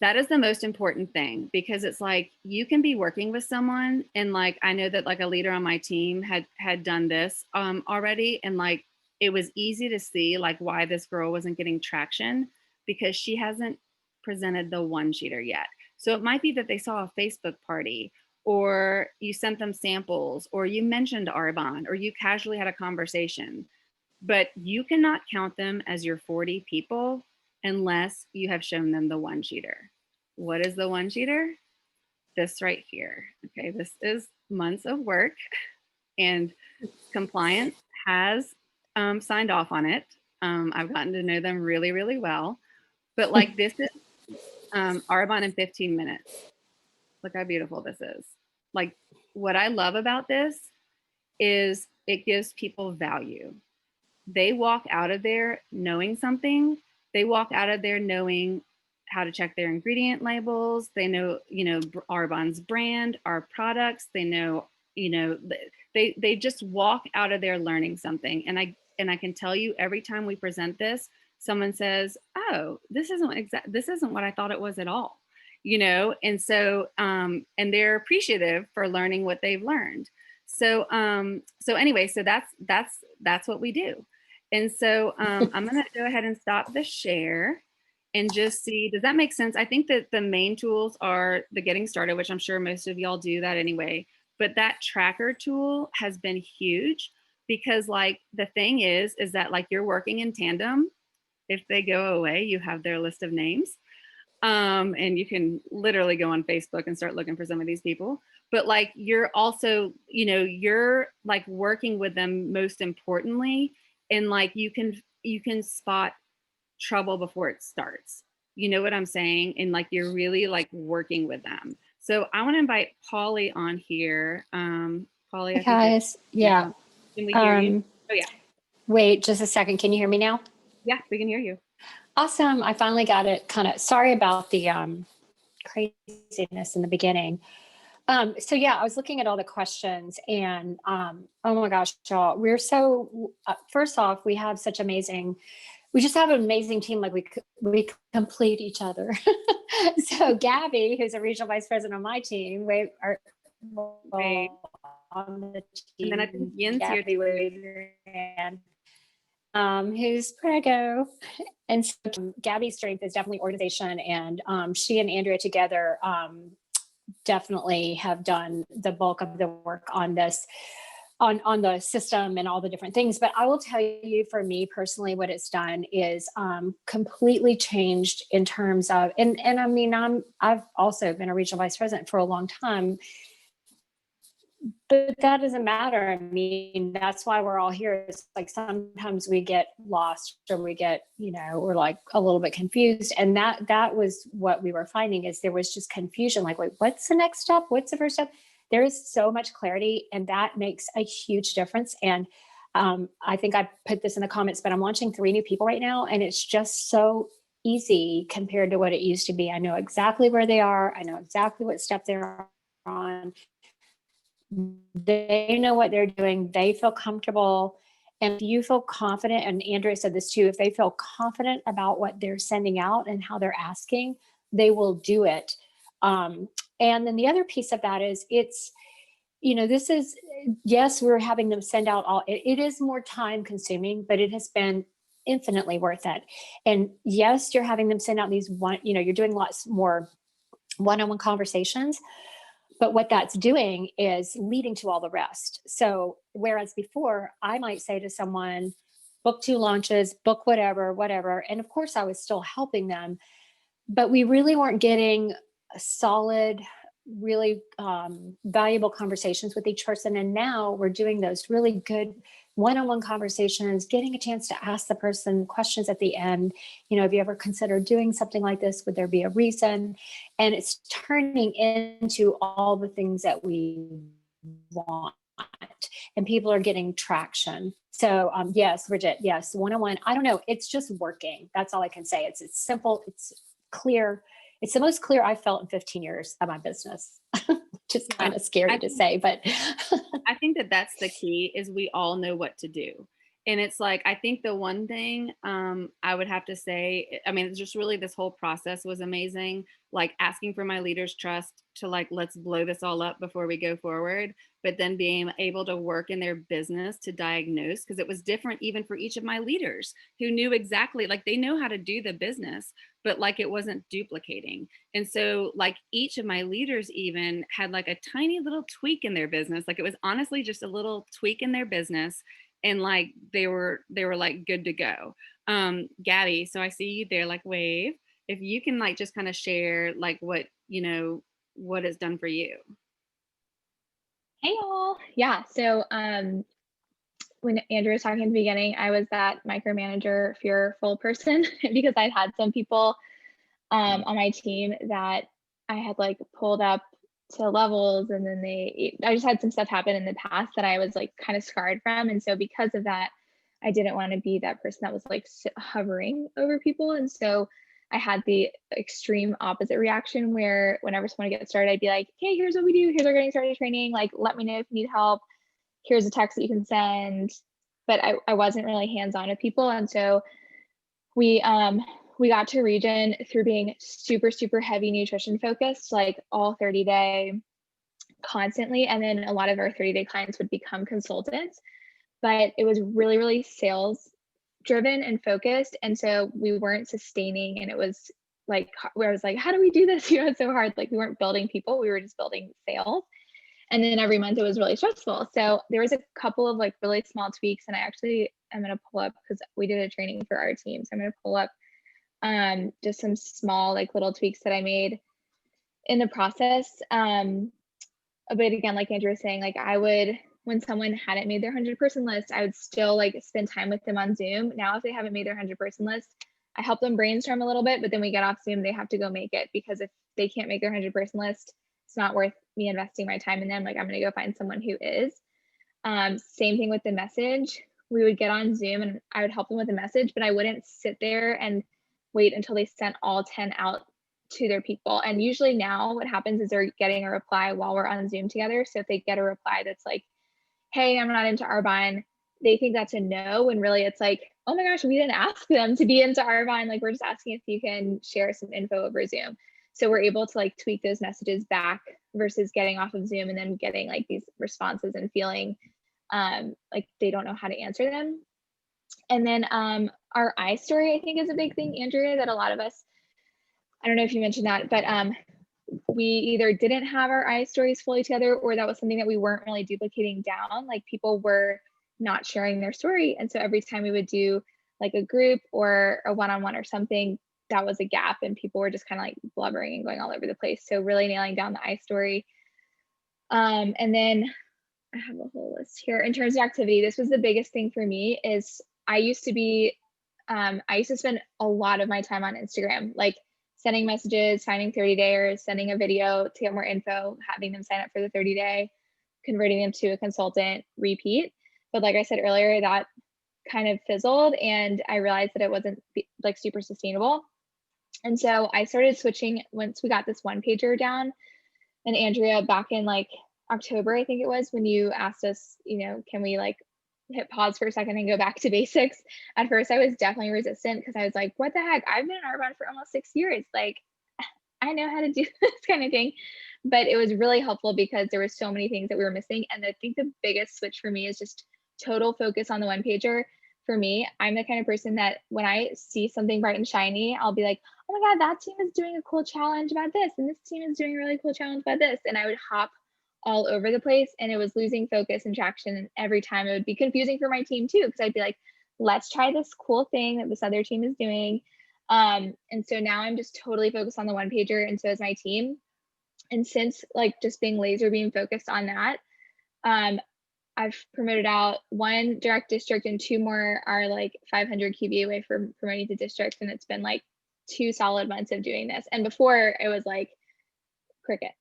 That is the most important thing, because it's like you can be working with someone, and like I know that like a leader on my team had done this already, and like it was easy to see like why this girl wasn't getting traction, because she hasn't presented the one sheeter yet. So it might be that they saw a Facebook party, or you sent them samples, or you mentioned Arbonne, or you casually had a conversation, but you cannot count them as your 40 people unless you have shown them the one sheeter. What is the one sheeter? This right here. Okay, this is months of work, and compliance has signed off on it. I've gotten to know them really, really well. But like this is Arbonne in 15 minutes. Look how beautiful this is. Like what I love about this is it gives people value. They walk out of there knowing something. They walk out of there knowing how to check their ingredient labels. They know, Arbonne's brand, our products. They know, they just walk out of there learning something. And I can tell you, every time we present this, someone says, "Oh, this isn't what I thought it was at all," And so, and they're appreciative for learning what they've learned. So, anyway, so that's what we do. And so I'm going to go ahead and stop the share and just see, does that make sense? I think that the main tools are the getting started, which I'm sure most of y'all do that anyway. But that tracker tool has been huge, because like the thing is that like you're working in tandem. If they go away, you have their list of names. And you can literally go on Facebook and start looking for some of these people. But like you're also, you're like working with them most importantly. And like you can spot trouble before it starts. You know what I'm saying? And like you're really like working with them. So I want to invite Polly on here. Polly, Hey guys, yeah. Can we hear you? Oh yeah. Wait just a second. Can you hear me now? Yeah, we can hear you. Awesome. I finally got it. Sorry about the craziness in the beginning. So yeah, I was looking at all the questions, and oh my gosh, y'all, we're so first off, we just have an amazing team. Like we complete each other. So Gabby, who's a regional vice president on my team, on the team. And then I think Yen's here too. Who's Prego. And so Gabby's strength is definitely organization, and she and Andrea together definitely have done the bulk of the work on this, on the system and all the different things. But I will tell you, for me personally, what it's done is completely changed in terms of, and I mean, I've also been a regional vice president for a long time, but that doesn't matter. I mean, that's why we're all here. It's like sometimes we get lost, or we get, we're like a little bit confused. And that was what we were finding, is there was just confusion. Like, wait, what's the next step? What's the first step? There is so much clarity, and that makes a huge difference. And I think I put this in the comments, but I'm launching 3 new people right now, and it's just so easy compared to what it used to be. I know exactly where they are. I know exactly what step they're on. They know what they're doing. They feel comfortable. And if you feel confident, and Andrea said this too, if they feel confident about what they're sending out and how they're asking, they will do it. And then the other piece of that is this is, yes, we're having them send out it is more time consuming, but it has been infinitely worth it. And yes, you're having them send out these you're doing lots more one-on-one conversations, But what that's doing is leading to all the rest. So whereas before I might say to someone, book 2 launches, book whatever. And of course I was still helping them, but we really weren't getting a solid, really valuable conversations with each person. And now we're doing those really good one-on-one conversations, getting a chance to ask the person questions at the end. Have you ever considered doing something like this? Would there be a reason? And it's turning into all the things that we want. And people are getting traction. So yes, Bridget, yes, one-on-one. I don't know. It's just working. That's all I can say. It's simple. It's clear. It's the most clear I've felt in 15 years of my business, which is kind of scary to say, but I think that that's the key, is we all know what to do. And it's like, I think the one thing I would have to say, I mean, it's just really, this whole process was amazing. Like asking for my leaders' trust to like, let's blow this all up before we go forward. But then being able to work in their business to diagnose, because it was different even for each of my leaders who knew exactly, like they know how to do the business, but like it wasn't duplicating. And so like each of my leaders even had like a tiny little tweak in their business. Like it was honestly just a little tweak in their business. And like they were like good to go. Gabby, so I see you there, like wave. If you can like just kind of share like what it's done for you. Hey y'all. Yeah. So when Andrea was talking at the beginning, I was that micromanager fearful person because I'd had some people on my team that I had like pulled up to levels, and then I just had some stuff happen in the past that I was like kind of scarred from. And so because of that, I didn't want to be that person that was like hovering over people. And so I had the extreme opposite reaction where whenever someone gets started, I'd be like, hey, here's what we do. Here's our getting started training. Like, let me know if you need help. Here's a text that you can send. But I wasn't really hands-on with people. And so we got to region through being super, super heavy nutrition focused, like all 30-day constantly. And then a lot of our 30-day clients would become consultants, but it was really, really sales driven and focused. And so we weren't sustaining, and it was like, where I was like, how do we do this? It's so hard. Like we weren't building people, we were just building sales. And then every month it was really stressful. So there was a couple of like really small tweaks, and I actually am going to pull up, because we did a training for our team. So I'm going to pull up just some small like little tweaks that I made in the process. But again, like Andrea was saying, like I would, when someone hadn't made their 100-person list, I would still like spend time with them on Zoom. Now, if they haven't made their 100-person list, I help them brainstorm a little bit, but then we get off Zoom, they have to go make it, because if they can't make their 100-person list, it's not worth me investing my time in them. Like I'm going to go find someone who is. Same thing with the message. We would get on Zoom and I would help them with the message, but I wouldn't sit there and wait until they sent all 10 out to their people. And usually now what happens is they're getting a reply while we're on Zoom together. So if they get a reply that's like, hey, I'm not into Arbonne, they think that's a no, when really it's like, oh my gosh, we didn't ask them to be into Arbonne. Like we're just asking if you can share some info over Zoom. So we're able to like tweak those messages back versus getting off of Zoom and then getting like these responses and feeling like they don't know how to answer them. And then our I story, I think, is a big thing, Andrea, that a lot of us, I don't know if you mentioned that, but we either didn't have our I stories fully together, or that was something that we weren't really duplicating down. Like people were not sharing their story. And so every time we would do like a group or a one-on-one or something, that was a gap, and people were just kind of like blubbering and going all over the place. So really nailing down the I story. And then I have a whole list here. In terms of activity, this was the biggest thing for me. Is I used to spend a lot of my time on Instagram, like sending messages, finding 30-dayers, sending a video to get more info, having them sign up for the 30-day, converting them to a consultant, repeat. But like I said earlier, that kind of fizzled, and I realized that it wasn't like super sustainable. And so I started switching once we got this one pager down. And Andrea, back in like October, I think it was, when you asked us, can we like hit pause for a second and go back to basics? At first I was definitely resistant, because I was like, what the heck? I've been in Arbonne for almost 6 years. Like I know how to do this kind of thing. But it was really helpful because there were so many things that we were missing. And I think the biggest switch for me is just total focus on the one pager. For me, I'm the kind of person that when I see something bright and shiny, I'll be like, oh my God, that team is doing a cool challenge about this. And this team is doing a really cool challenge about this. And I would hop all over the place, and it was losing focus and traction. And every time it would be confusing for my team too, because I'd be like, let's try this cool thing that this other team is doing. And so now I'm just totally focused on the one pager, and so is my team. And since like just being laser beam focused on that, I've promoted out 1 direct district and 2 more are like 500 QB away from promoting to district. And it's been like 2 solid months of doing this. And before it was like cricket,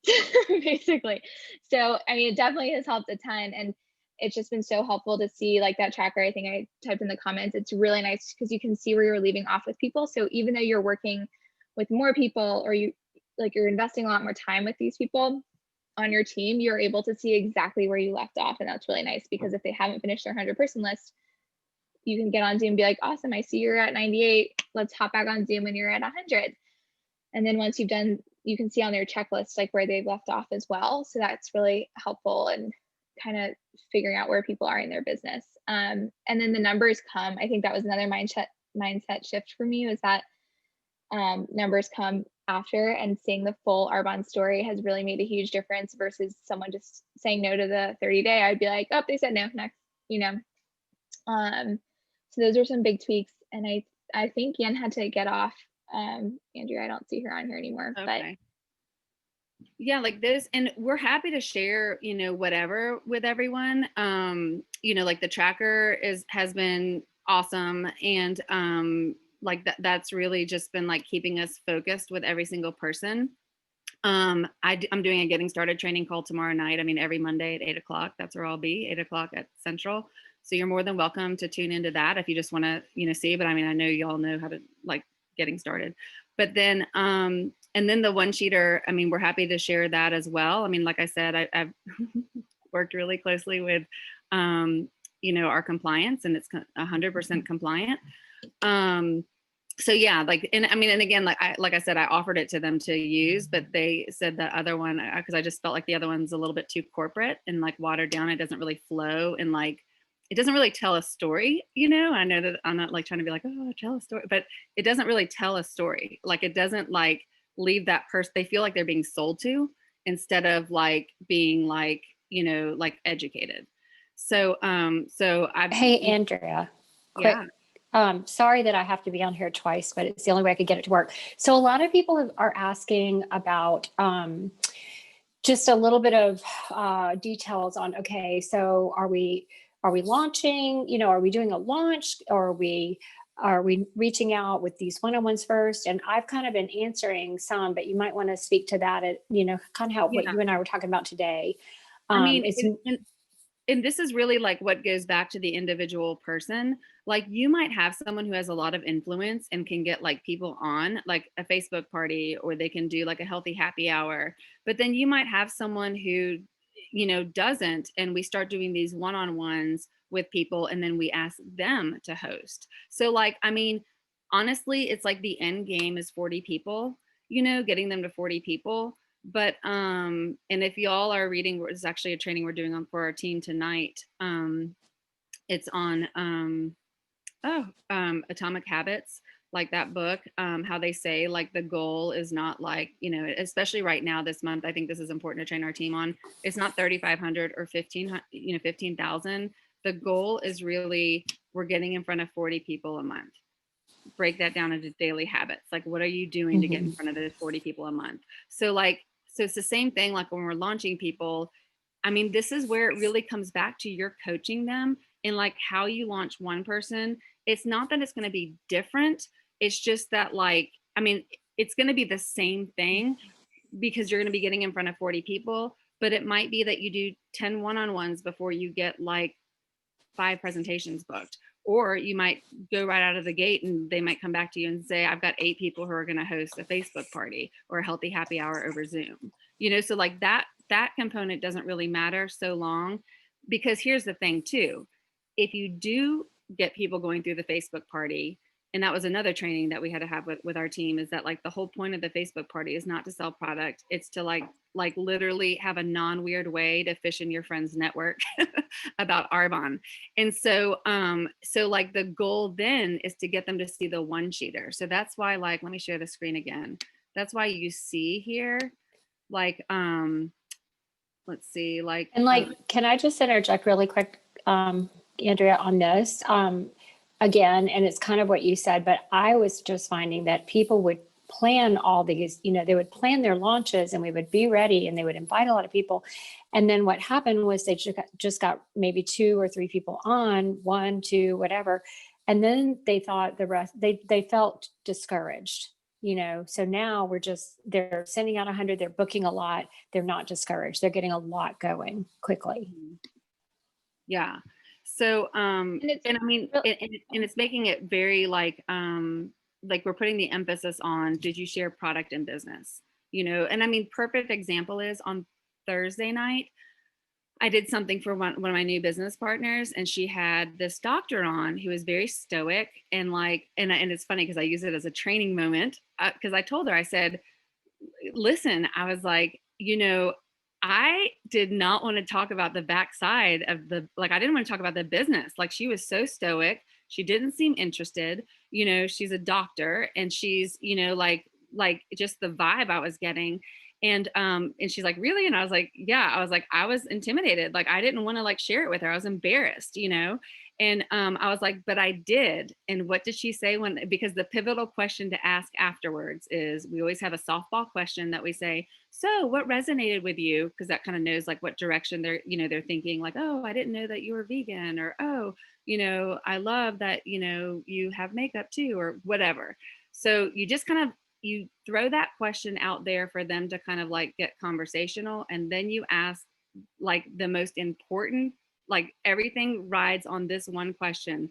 basically. So, I mean, it definitely has helped a ton. And it's just been so helpful to see like that tracker. I think I typed in the comments. It's really nice because you can see where you're leaving off with people. So even though you're working with more people, or you're investing a lot more time with these people on your team, you're able to see exactly where you left off. And that's really nice, because if they haven't finished their 100-person list, you can get on Zoom and be like, awesome, I see you're at 98. Let's hop back on Zoom when you're at 100. And then once you've done, you can see on their checklist like where they've left off as well. So that's really helpful and kind of figuring out where people are in their business. And then the numbers come. I think that was another mindset shift for me, was that numbers come after, and seeing the full Arbonne story has really made a huge difference versus someone just saying no to the 30-day. I'd be like, oh, they said no, next, so those are some big tweaks. And I think Yen had to get off. Andrea, I don't see her on here anymore, Okay. Yeah, like this, and we're happy to share, whatever with everyone. Like the tracker has been awesome, and like that's really just been like keeping us focused with every single person. I'm doing a getting started training call tomorrow night. I mean, every Monday at 8:00. That's where I'll be, 8:00 at Central. So you're more than welcome to tune into that if you just want to, see. But I mean, I know y'all know how to like getting started. But then, and then the one sheeter, I mean, we're happy to share that as well. I mean, like I said, I've worked really closely with, our compliance, and it's 100% compliant. So yeah, like, and I mean, and again, like I said, I offered it to them to use, but they said that other one, because I just felt like the other one's a little bit too corporate and like watered down. It doesn't really flow, and like, it doesn't really tell a story, I know that I'm not like trying to be like, oh, tell a story, but it doesn't really tell a story. Like, it doesn't like leave that person, they feel like they're being sold to instead of like being like, like educated. So, Hey, Andrea, quick. Yeah. Sorry that I have to be on here twice, but it's the only way I could get it to work. So a lot of people are asking about just a little bit of details on, okay, so are we launching, are we doing a launch, or are we reaching out with these one-on-ones first? And I've kind of been answering some, but you might want to speak to that at, kind of how what you and I were talking about today. I mean, and this is really like what goes back to the individual person. Like, you might have someone who has a lot of influence and can get like people on like a Facebook party, or they can do like a healthy happy hour. But then you might have someone who, doesn't, and we start doing these one-on-ones with people, and then we ask them to host. So like, I mean, honestly, it's like the end game is 40 people, getting them to 40 people. But and if y'all are reading, it's actually a training we're doing for our team tonight. It's on Atomic Habits, like that book, how they say like the goal is not like, especially right now this month, I think this is important to train our team on. It's not 3,500 or 15,000. The goal is really, we're getting in front of 40 people a month. Break that down into daily habits. Like, what are you doing to get in front of those 40 people a month? So it's the same thing. Like when we're launching people, I mean, this is where it really comes back to your coaching them in like how you launch one person. It's not that it's going to be different. It's just that like, I mean, it's going to be the same thing because you're going to be getting in front of 40 people, but it might be that you do 10 one-on-ones before you get like 5 presentations booked. Or you might go right out of the gate and they might come back to you and say, I've got 8 people who are going to host a Facebook party or a healthy happy hour over Zoom. So like that component doesn't really matter so long, because here's the thing too. If you do get people going through the Facebook party and that was another training that we had to have with our team, is that like the whole point of the Facebook party is not to sell product. It's to like literally have a non-weird way to fish in your friend's network about Arbonne. And so, so like the goal then is to get them to see the one sheeter. So that's why, like, let me share the screen again. That's why you see here, like, let's see, like, And like, can I just interject really quick, Andrea, on this? Again, and it's kind of what you said, but I was just finding that people would plan all these, you know, they would plan their launches and we would be ready and they would invite a lot of people. And then what happened was they just got maybe 2 or 3 people on, 1, 2, whatever. And then they thought the rest, they felt discouraged, you know. So now they're sending out 100, they're booking a lot. They're not discouraged. They're getting a lot going quickly. yeah. So, And it's and I mean, and it's making it very like we're putting the emphasis on, did you share product and business, you know? And I mean, perfect example is on Thursday night, I did something for one of my new business partners, and she had this doctor on who was very stoic and like, and it's funny because I use it as a training moment, because I told her, I said, listen, I was like, you know, I did not want to talk about the backside of like, I didn't want to talk about the business. Like, she was so stoic. She didn't seem interested. You know, she's a doctor and she's, you know, like just the vibe I was getting. And she's like, really? And I was like, yeah. I was like, I was intimidated. Like, I didn't want to like share it with her. I was embarrassed, you know? And I was like, but I did. And what did she say because the pivotal question to ask afterwards is, we always have a softball question that we say, so what resonated with you? Because that kind of knows like what direction they're, you know, they're thinking, like, oh, I didn't know that you were vegan, or, oh, you know, I love that, you know, you have makeup too, or whatever. So you just kind of, you throw that question out there for them to kind of like get conversational. And then you ask like the most important, like everything rides on this one question.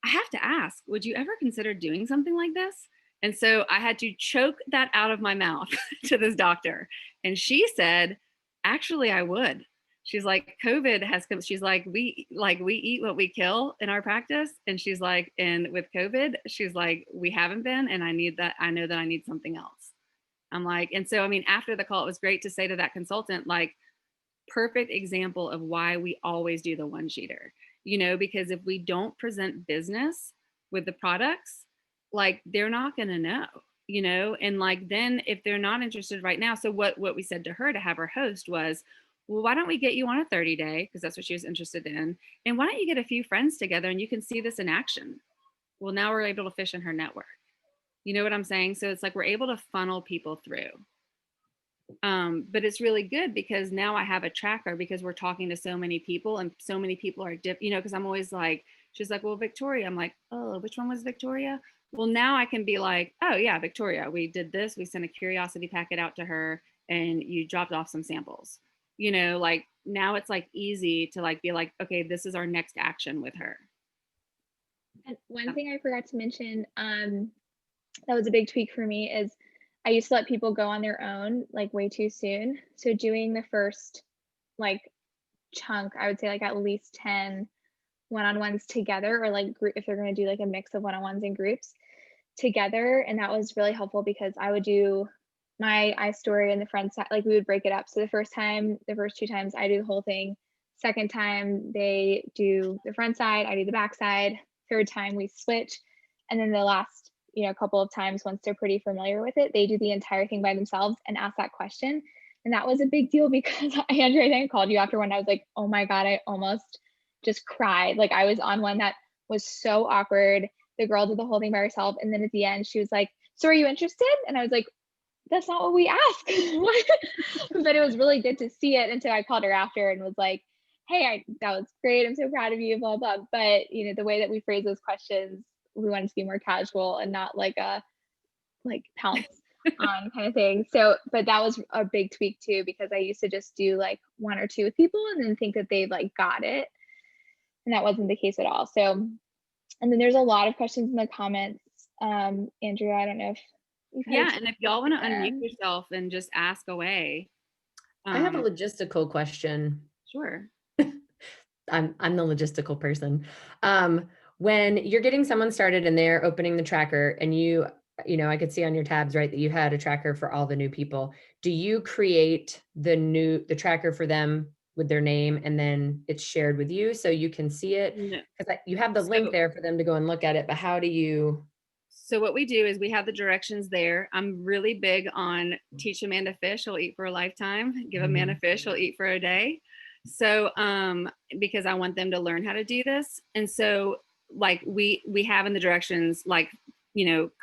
I have to ask, would you ever consider doing something like this? And so I had to choke that out of my mouth to this doctor. And she said, actually, I would. She's like, COVID has come. She's like, we eat what we kill in our practice. And she's like, and with COVID, she's like, we haven't been, and I need that. I know that I need something else. I'm like, and so, I mean, after the call, it was great to say to that consultant, like, perfect example of why we always do the one sheeter, you know, because if we don't present business with the products, like, they're not going to know, you know. And like, then if they're not interested right now, so what we said to her to have her host was, well, why don't we get you on a 30-day, because that's what she was interested in, and why don't you get a few friends together and you can see this in action. Well, now we're able to fish in her network, you know what I'm saying? So it's like we're able to funnel people through. But it's really good because now I have a tracker, because we're talking to so many people, and so many people are you know, because I'm always like, she's like, well, Victoria. I'm like, oh, which one was Victoria? Well, now I can be like, oh yeah, Victoria, we did this. We sent a curiosity packet out to her and you dropped off some samples, you know, like now it's like easy to like be like, okay, this is our next action with her. And one thing I forgot to mention, that was a big tweak for me, is I used to let people go on their own like way too soon. So doing the first like chunk, I would say like at least 10 one-on-ones together, or like group, if they're going to do like a mix of one-on-ones and groups together. And that was really helpful because I would do my iStory and the front side, like we would break it up. So the first 2 times I do the whole thing. Second time they do the front side, I do the back side. Third time we switch. And then the last, you know, a couple of times, once they're pretty familiar with it, they do the entire thing by themselves and ask that question. And that was a big deal because Andrea, I think I called you after one. I was like, oh my God, I almost just cried. Like I was on one that was so awkward. The girl did the whole thing by herself. And then at the end, she was like, so are you interested? And I was like, that's not what we ask. But it was really good to see it. And so I called her after and was like, hey, that was great. I'm so proud of you, blah, blah. But, you know, the way that we phrase those questions, we wanted to be more casual and not like a pounce on kind of thing. So, but that was a big tweak too, because I used to just do like 1 or 2 with people and then think that they like got it. And that wasn't the case at all. So, and then there's a lot of questions in the comments. Andrea, I don't know if you've had And if y'all want to unmute yourself and just ask away. I have a logistical question. Sure. I'm the logistical person. when you're getting someone started and they're opening the tracker and I could see on your tabs, right, that you had a tracker for all the new people. Do you create the tracker for them with their name and then it's shared with you so you can see it? No. Because you have the link there for them to go and look at it, but how do you? So what we do is we have the directions there. I'm really big on teach a man to fish, he'll eat for a lifetime. Give a man a fish, he'll eat for a day. So because I want them to learn how to do this. And so like we have in the directions, like,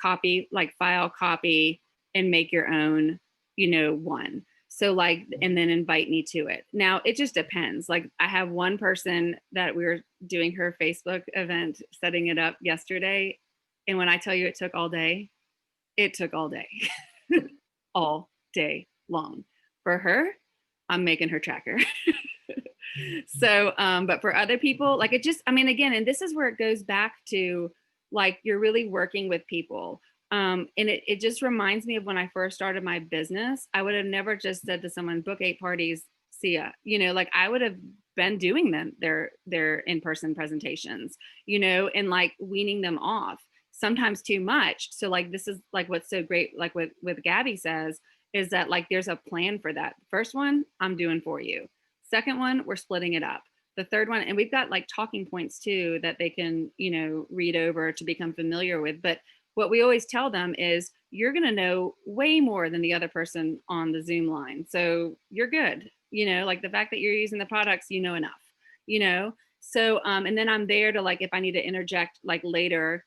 copy, like file, copy, and make your own, one. So like, and then invite me to it. Now it just depends. Like I have one person that we were doing her Facebook event, setting it up yesterday. And when I tell you it took all day, it took all day, all day long. For her, I'm making her tracker. So, but for other people, like again, and this is where it goes back to like, you're really working with people. And it just reminds me of when I first started my business. I would have never just said to someone, book 8 parties, see ya. Like I would have been doing their in-person presentations, and like weaning them off, sometimes too much. So like, this is like, what's so great, like with Gabby says, is that like, there's a plan for that. First one, I'm doing for you. Second one, we're splitting it up. The third one, and we've got like talking points too, that they can, read over to become familiar with. But what we always tell them is you're going to know way more than the other person on the Zoom line. So you're good. Like the fact that you're using the products, enough, So, and then I'm there to like, if I need to interject like later,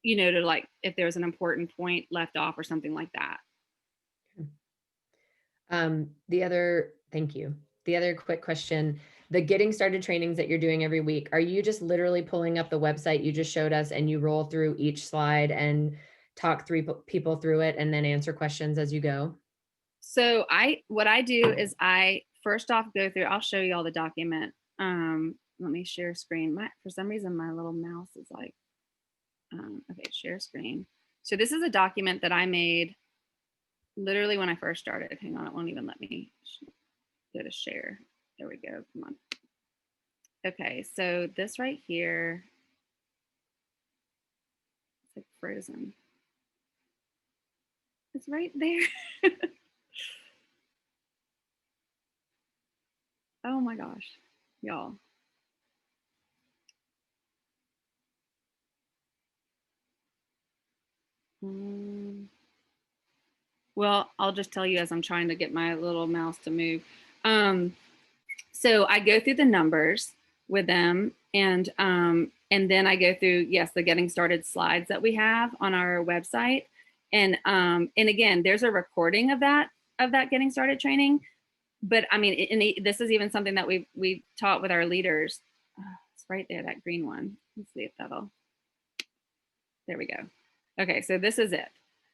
to like, if there's an important point left off or something like that. Thank you. The other quick question, the getting started trainings that you're doing every week, are you just literally pulling up the website you just showed us and you roll through each slide and talk 3 people through it and then answer questions as you go? So what I do is I first off go through, I'll show you all the document. Let me share screen. For some reason, my little mouse is like, okay, share screen. So this is a document that I made literally when I first started. Hang on, it won't even let me go to share. There we go, come on. Okay, so this right here, it's like frozen. It's right there. Oh my gosh, y'all. Well, I'll just tell you as I'm trying to get my little mouse to move. So I go through the numbers with them, and then I go through, yes, the getting started slides that we have on our website. And again, there's a recording of that getting started training. But I mean, this is even something that we've taught with our leaders. It's right there, that green one. Let's see if there we go. Okay, so this is it.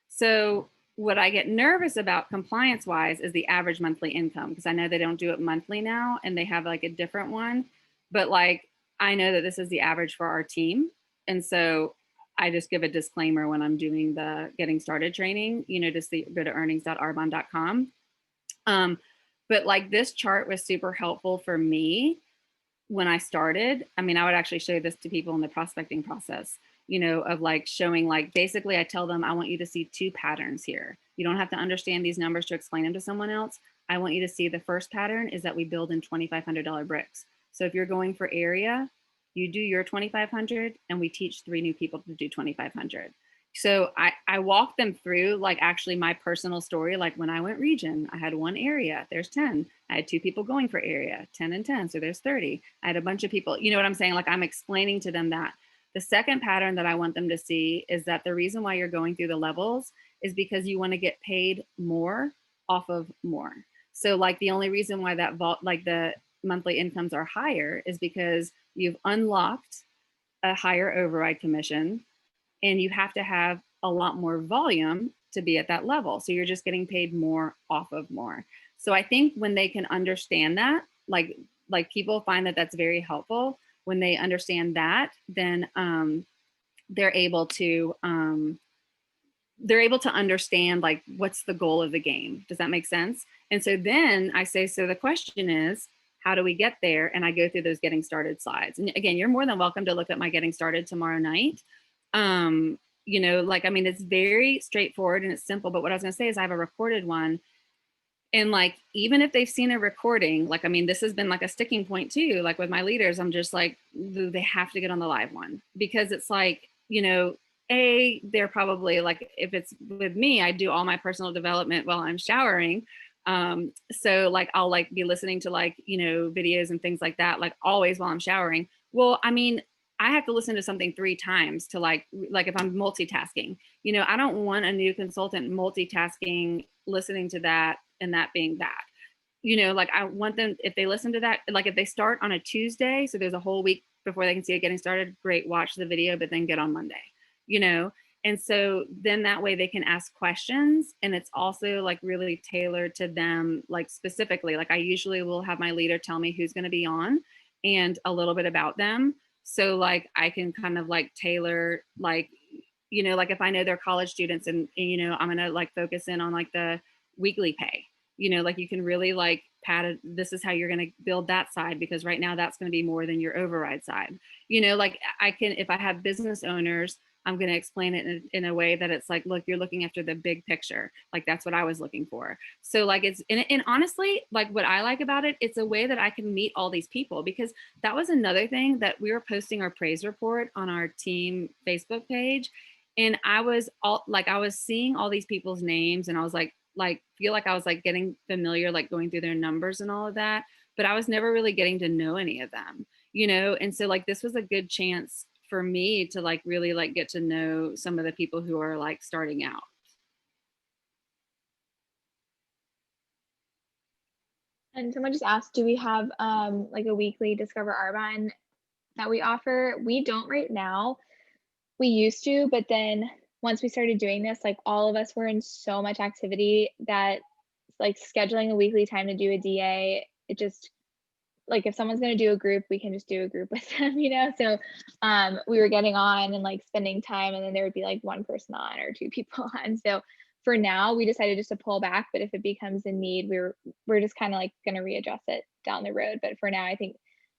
So what I get nervous about compliance wise is the average monthly income, because I know they don't do it monthly now and they have like a different one, but like, I know that this is the average for our team. And so I just give a disclaimer when I'm doing the getting started training, just go to earnings.arbonne.com. But like this chart was super helpful for me when I started. I mean, I would actually show this to people in the prospecting process, of like showing, like, basically I tell them, I want you to see 2 patterns here. You don't have to understand these numbers to explain them to someone else. I want you to see the first pattern is that we build in $2,500 bricks. So if you're going for area, you do your 2,500 and we teach 3 new people to do 2,500. So I walk them through like actually my personal story. Like when I went region, I had 1 area, there's 10. I had 2 people going for area, 10 and 10. So there's 30. I had a bunch of people, you know what I'm saying? Like I'm explaining to them that. The second pattern that I want them to see is that the reason why you're going through the levels is because you want to get paid more off of more. So like the only reason why that like the monthly incomes are higher is because you've unlocked a higher override commission and you have to have a lot more volume to be at that level. So you're just getting paid more off of more. So I think when they can understand that, like people find that that's very helpful. When they understand that, then they're able to understand like what's the goal of the game. Does that make sense? And so then I say, so the question is, how do we get there? And I go through those getting started slides. And again, you're more than welcome to look at my getting started tomorrow night. You know, like, I mean, it's very straightforward and it's simple, but what I was gonna say is I have a recorded one. And like, even if they've seen a recording, like, I mean, this has been like a sticking point too. Like with my leaders, I'm just like, they have to get on the live one, because it's like, you know, they're probably like, if it's with me, I do all my personal development while I'm showering. So like, I'll like be listening to like, you know, videos and things like that, like always while I'm showering. Well, I mean, I have to listen to something 3 times to like if I'm multitasking, you know, I don't want a new consultant multitasking, listening to that and that being that. You know, like I want them, if they listen to that, like if they start on a Tuesday, so there's a whole week before they can see it getting started, great, watch the video, but then get on Monday, you know? And so then that way they can ask questions, and it's also like really tailored to them, like specifically, like I usually will have my leader tell me who's going to be on and a little bit about them. So like I can kind of like tailor, like, you know, like if I know they're college students and you know, I'm going to like focus in on like the weekly pay, you know, like you can really like pat it, this is how you're going to build that side, because right now that's going to be more than your override side. You know, like I can, if I have business owners, I'm going to explain it in a way that it's like, look, you're looking after the big picture. Like that's what I was looking for. So like it's, and honestly, like what I like about it, it's a way that I can meet all these people, because that was another thing that we were posting our praise report on our team Facebook page. And I was all like, I was seeing all these people's names, and I was like feel like I was like getting familiar, like going through their numbers and all of that, but I was never really getting to know any of them, you know? And so like, this was a good chance for me to like really like get to know some of the people who are like starting out. And someone just asked, do we have like a weekly Discover Arbonne that we offer? We don't right now. We used to, but then once we started doing this, like all of us were in so much activity that like scheduling a weekly time to do a DA, it just, like if someone's going to do a group, we can just do a group with them, you know? So we were getting on and like spending time, and then there would be like 1 person on or 2 people on. So for now, we decided just to pull back, but if it becomes a need, we're just kind of like going to readjust it down the road. But for now, I think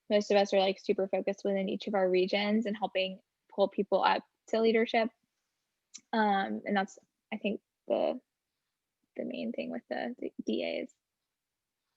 most of us are like super focused within each of our regions and helping pull people up to leadership. And that's, I think, the main thing with the DAs.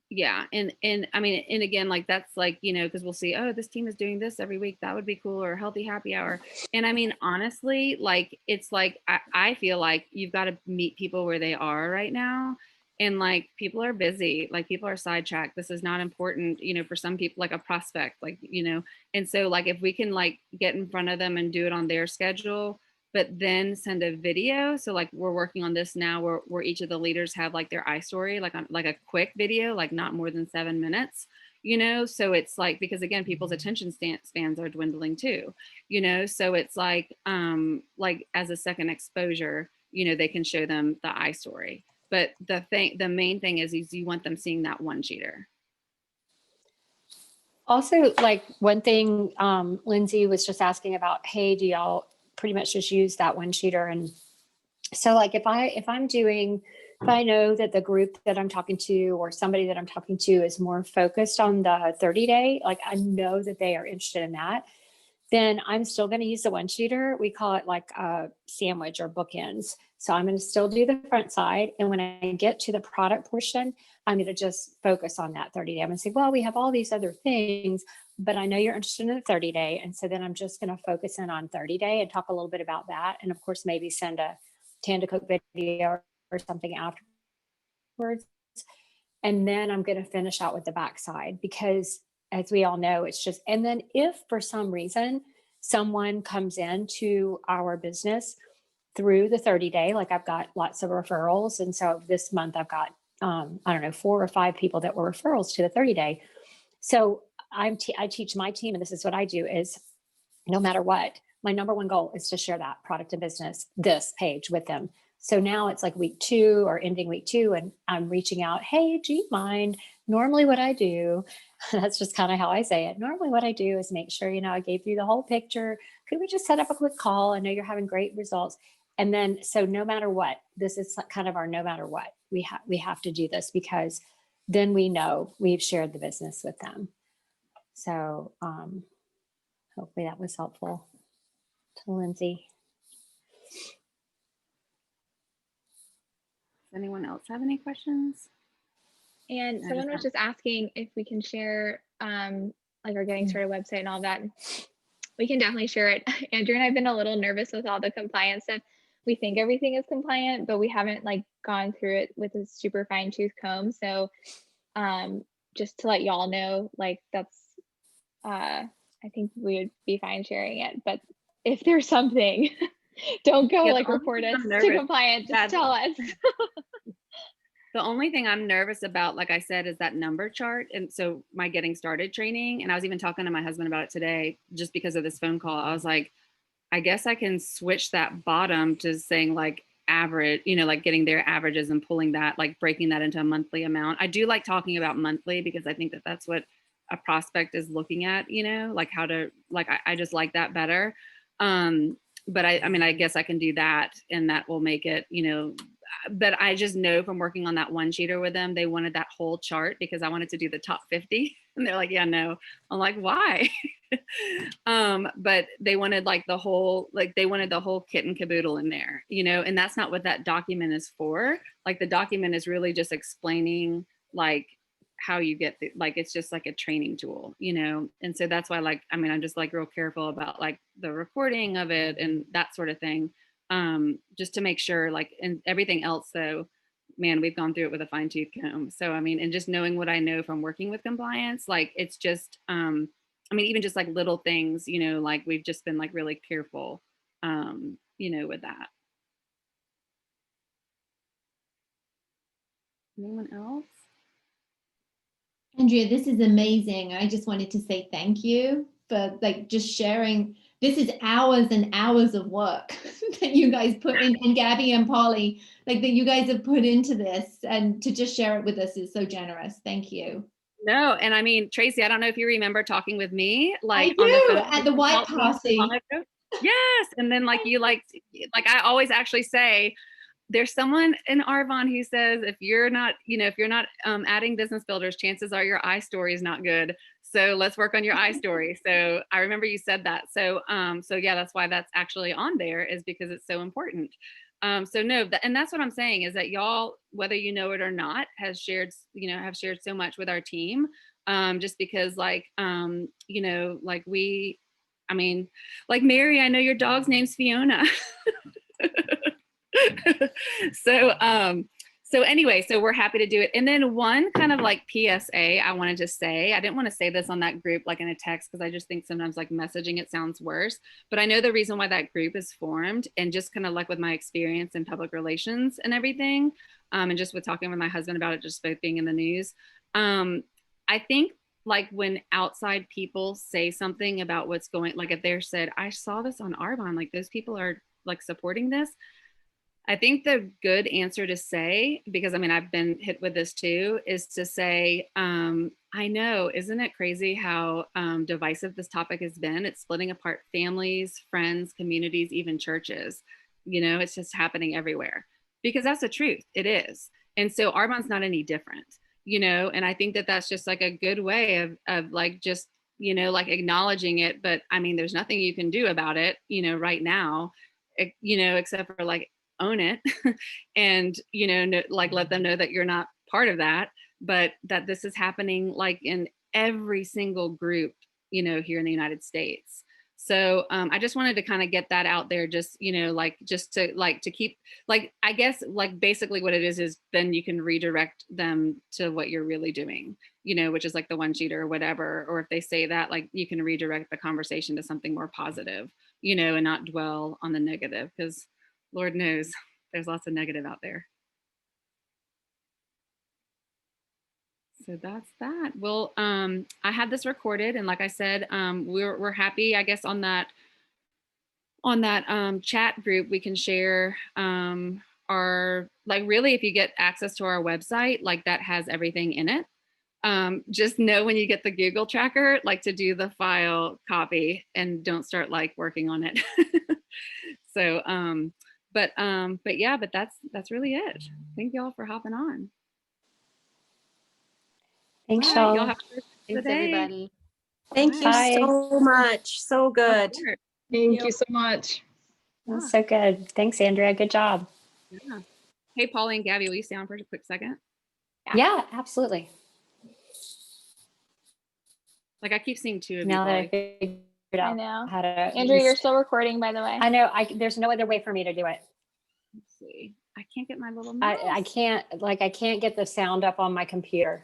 Yeah. And I mean, and again, like that's like, you know, because we'll see, oh, this team is doing this every week, that would be cool, or healthy happy hour. And I mean, honestly, like it's like I feel like you've got to meet people where they are right now. And like people are busy, like people are sidetracked. This is not important, you know, for some people, like a prospect, like, you know. And so like if we can like get in front of them and do it on their schedule, but then send a video. So like we're working on this now where each of the leaders have like their iStory, like a quick video, like not more than 7 minutes, you know? So it's like, because again, people's attention spans are dwindling too, you know? So it's like as a second exposure, you know, they can show them the iStory. But the main thing is you want them seeing that one cheater. Also, like one thing, Lindsay was just asking about, hey, do y'all pretty much just use that one sheeter? And so like if I know that the group that I'm talking to or somebody that I'm talking to is more focused on the 30-day, like I know that they are interested in that, then I'm still going to use the one sheeter. We call it like a sandwich or bookends. So I'm going to still do the front side. And when I get to the product portion, I'm going to just focus on that 30-day. I'm going to say, well, we have all these other things, but I know you're interested in the 30-day. And so then I'm just going to focus in on 30-day and talk a little bit about that. And of course, maybe send a Tan to Cook video or something afterwards. And then I'm going to finish out with the backside, because as we all know, it's just, and then if for some reason someone comes into our business through the 30-day, like I've got lots of referrals. And so this month I've got, I don't know, 4 or 5 people that were referrals to the 30-day. So I teach my team, and this is what I do, is no matter what, my number one goal is to share that product and business, this page with them. So now it's like week 2 or ending week 2, and I'm reaching out, hey, do you mind? Normally what I do, that's just kind of how I say it. Normally what I do is make sure, you know, I gave you the whole picture. Could we just set up a quick call? I know you're having great results. And then, so no matter what, this is kind of our no matter what, we have to do this, because then we know we've shared the business with them. So hopefully that was helpful to Lindsay. Does anyone else have any questions? And I someone just was just asking if we can share like our getting started website and all that. We can definitely share it. Andrew and I have been a little nervous with all the compliance stuff. We think everything is compliant, but we haven't like gone through it with a super fine tooth comb. So just to let y'all know, like that's I think we would be fine sharing it. But if there's something, don't go Yeah, the like only report thing us I'm to nervous- compliance. Just Yeah. tell us. The only thing I'm nervous about, like I said, is that number chart. And so my getting started training, and I was even talking to my husband about it today, just because of this phone call. I was like, I guess I can switch that bottom to saying like average, you know, like getting their averages and pulling that, like breaking that into a monthly amount. I do like talking about monthly because I think that that's what a prospect is looking at, you know, like how to, like, I just like that better. But I mean, I guess I can do that and that will make it, you know, but I just know from working on that one sheeter with them, they wanted that whole chart because I wanted to do the top 50 and they're like, yeah, no. I'm like, why? But they wanted like the whole, like they wanted the whole kit and caboodle in there, you know, and that's not what that document is for. Like the document is really just explaining like how you get the, like, it's just like a training tool, you know? And so that's why, like, I mean, I'm just like real careful about like the recording of it and that sort of thing. Just to make sure, like, and everything else though, man, we've gone through it with a fine tooth comb. So, I mean, and just knowing what I know from working with compliance, like it's just, I mean, even just like little things, you know, like we've just been like really careful, you know, with that. Anyone else? Andrea, this is amazing. I just wanted to say thank you for like just sharing. This is hours and hours of work that you guys put in, and Gabby and Polly, like that you guys have put into this, and to just share it with us is so generous. Thank you. No, and I mean, Tracy, I don't know if you remember talking with me, I like on the do, phone at the white about me so long party. ago. Yes, and then like you like I always actually say, there's someone in Arvon who says if you're not, you know, if you're not adding business builders, chances are your iStory is not good. So let's work on your iStory. So I remember you said that. So so yeah, that's why that's actually on there, is because it's so important. So no, and that's what I'm saying, is that y'all, whether you know it or not, has shared, you know, have shared so much with our team. Just because like, you know, like I mean, like Mary, I know your dog's name's Fiona. So so anyway, so we're happy to do it. And then one kind of like PSA I wanted to say, I didn't want to say this on that group like in a text because I just think sometimes like messaging it sounds worse, but I know the reason why that group is formed, and just kind of like with my experience in public relations and everything, and just with talking with my husband about it, just both being in the news, I think like when outside people say something about what's going, like if they're said, I saw this on Arbonne, like those people are like supporting this. I think the good answer to say, because I mean, I've been hit with this too, is to say, I know, isn't it crazy how divisive this topic has been? It's splitting apart families, friends, communities, even churches. You know, it's just happening everywhere, because that's the truth. It is. And so Arbonne's not any different, you know, and I think that that's just like a good way of like, just, you know, like acknowledging it. But I mean, there's nothing you can do about it, you know, right now, you know, except for like, own it and, you know, like let them know that you're not part of that, but that this is happening like in every single group, you know, here in the United States. So I just wanted to kind of get that out there, just, you know, like just to keep, like, I guess like basically what it is then you can redirect them to what you're really doing, you know, which is like the one sheeter or whatever. Or if they say that, like you can redirect the conversation to something more positive, you know, and not dwell on the negative, because Lord knows there's lots of negative out there. So that's that. Well, I had this recorded, and like I said, we're happy, I guess, on that chat group. We can share our, like, really, if you get access to our website, like that has everything in it. Just know when you get the Google tracker, like to do the file copy and don't start like working on it. So but yeah, but that's really it. Thank y'all for hopping on. Thanks, All right, y'all. y'all have a good Thanks, day. everybody. Thank you Bye. so much. So good. Of course. Thank you so much. That's so good. Thanks, Andrea. Good job. Yeah. Hey, Polly and Gabby, will you stay on for a quick second? Yeah, absolutely. Like I keep seeing two of you. Now that I Polly. figured I out know. how to. Andrea, you're still recording, by the way. I know. There's no other way for me to do it. Let's see. I can't get my little mouse. I can't get the sound up on my computer.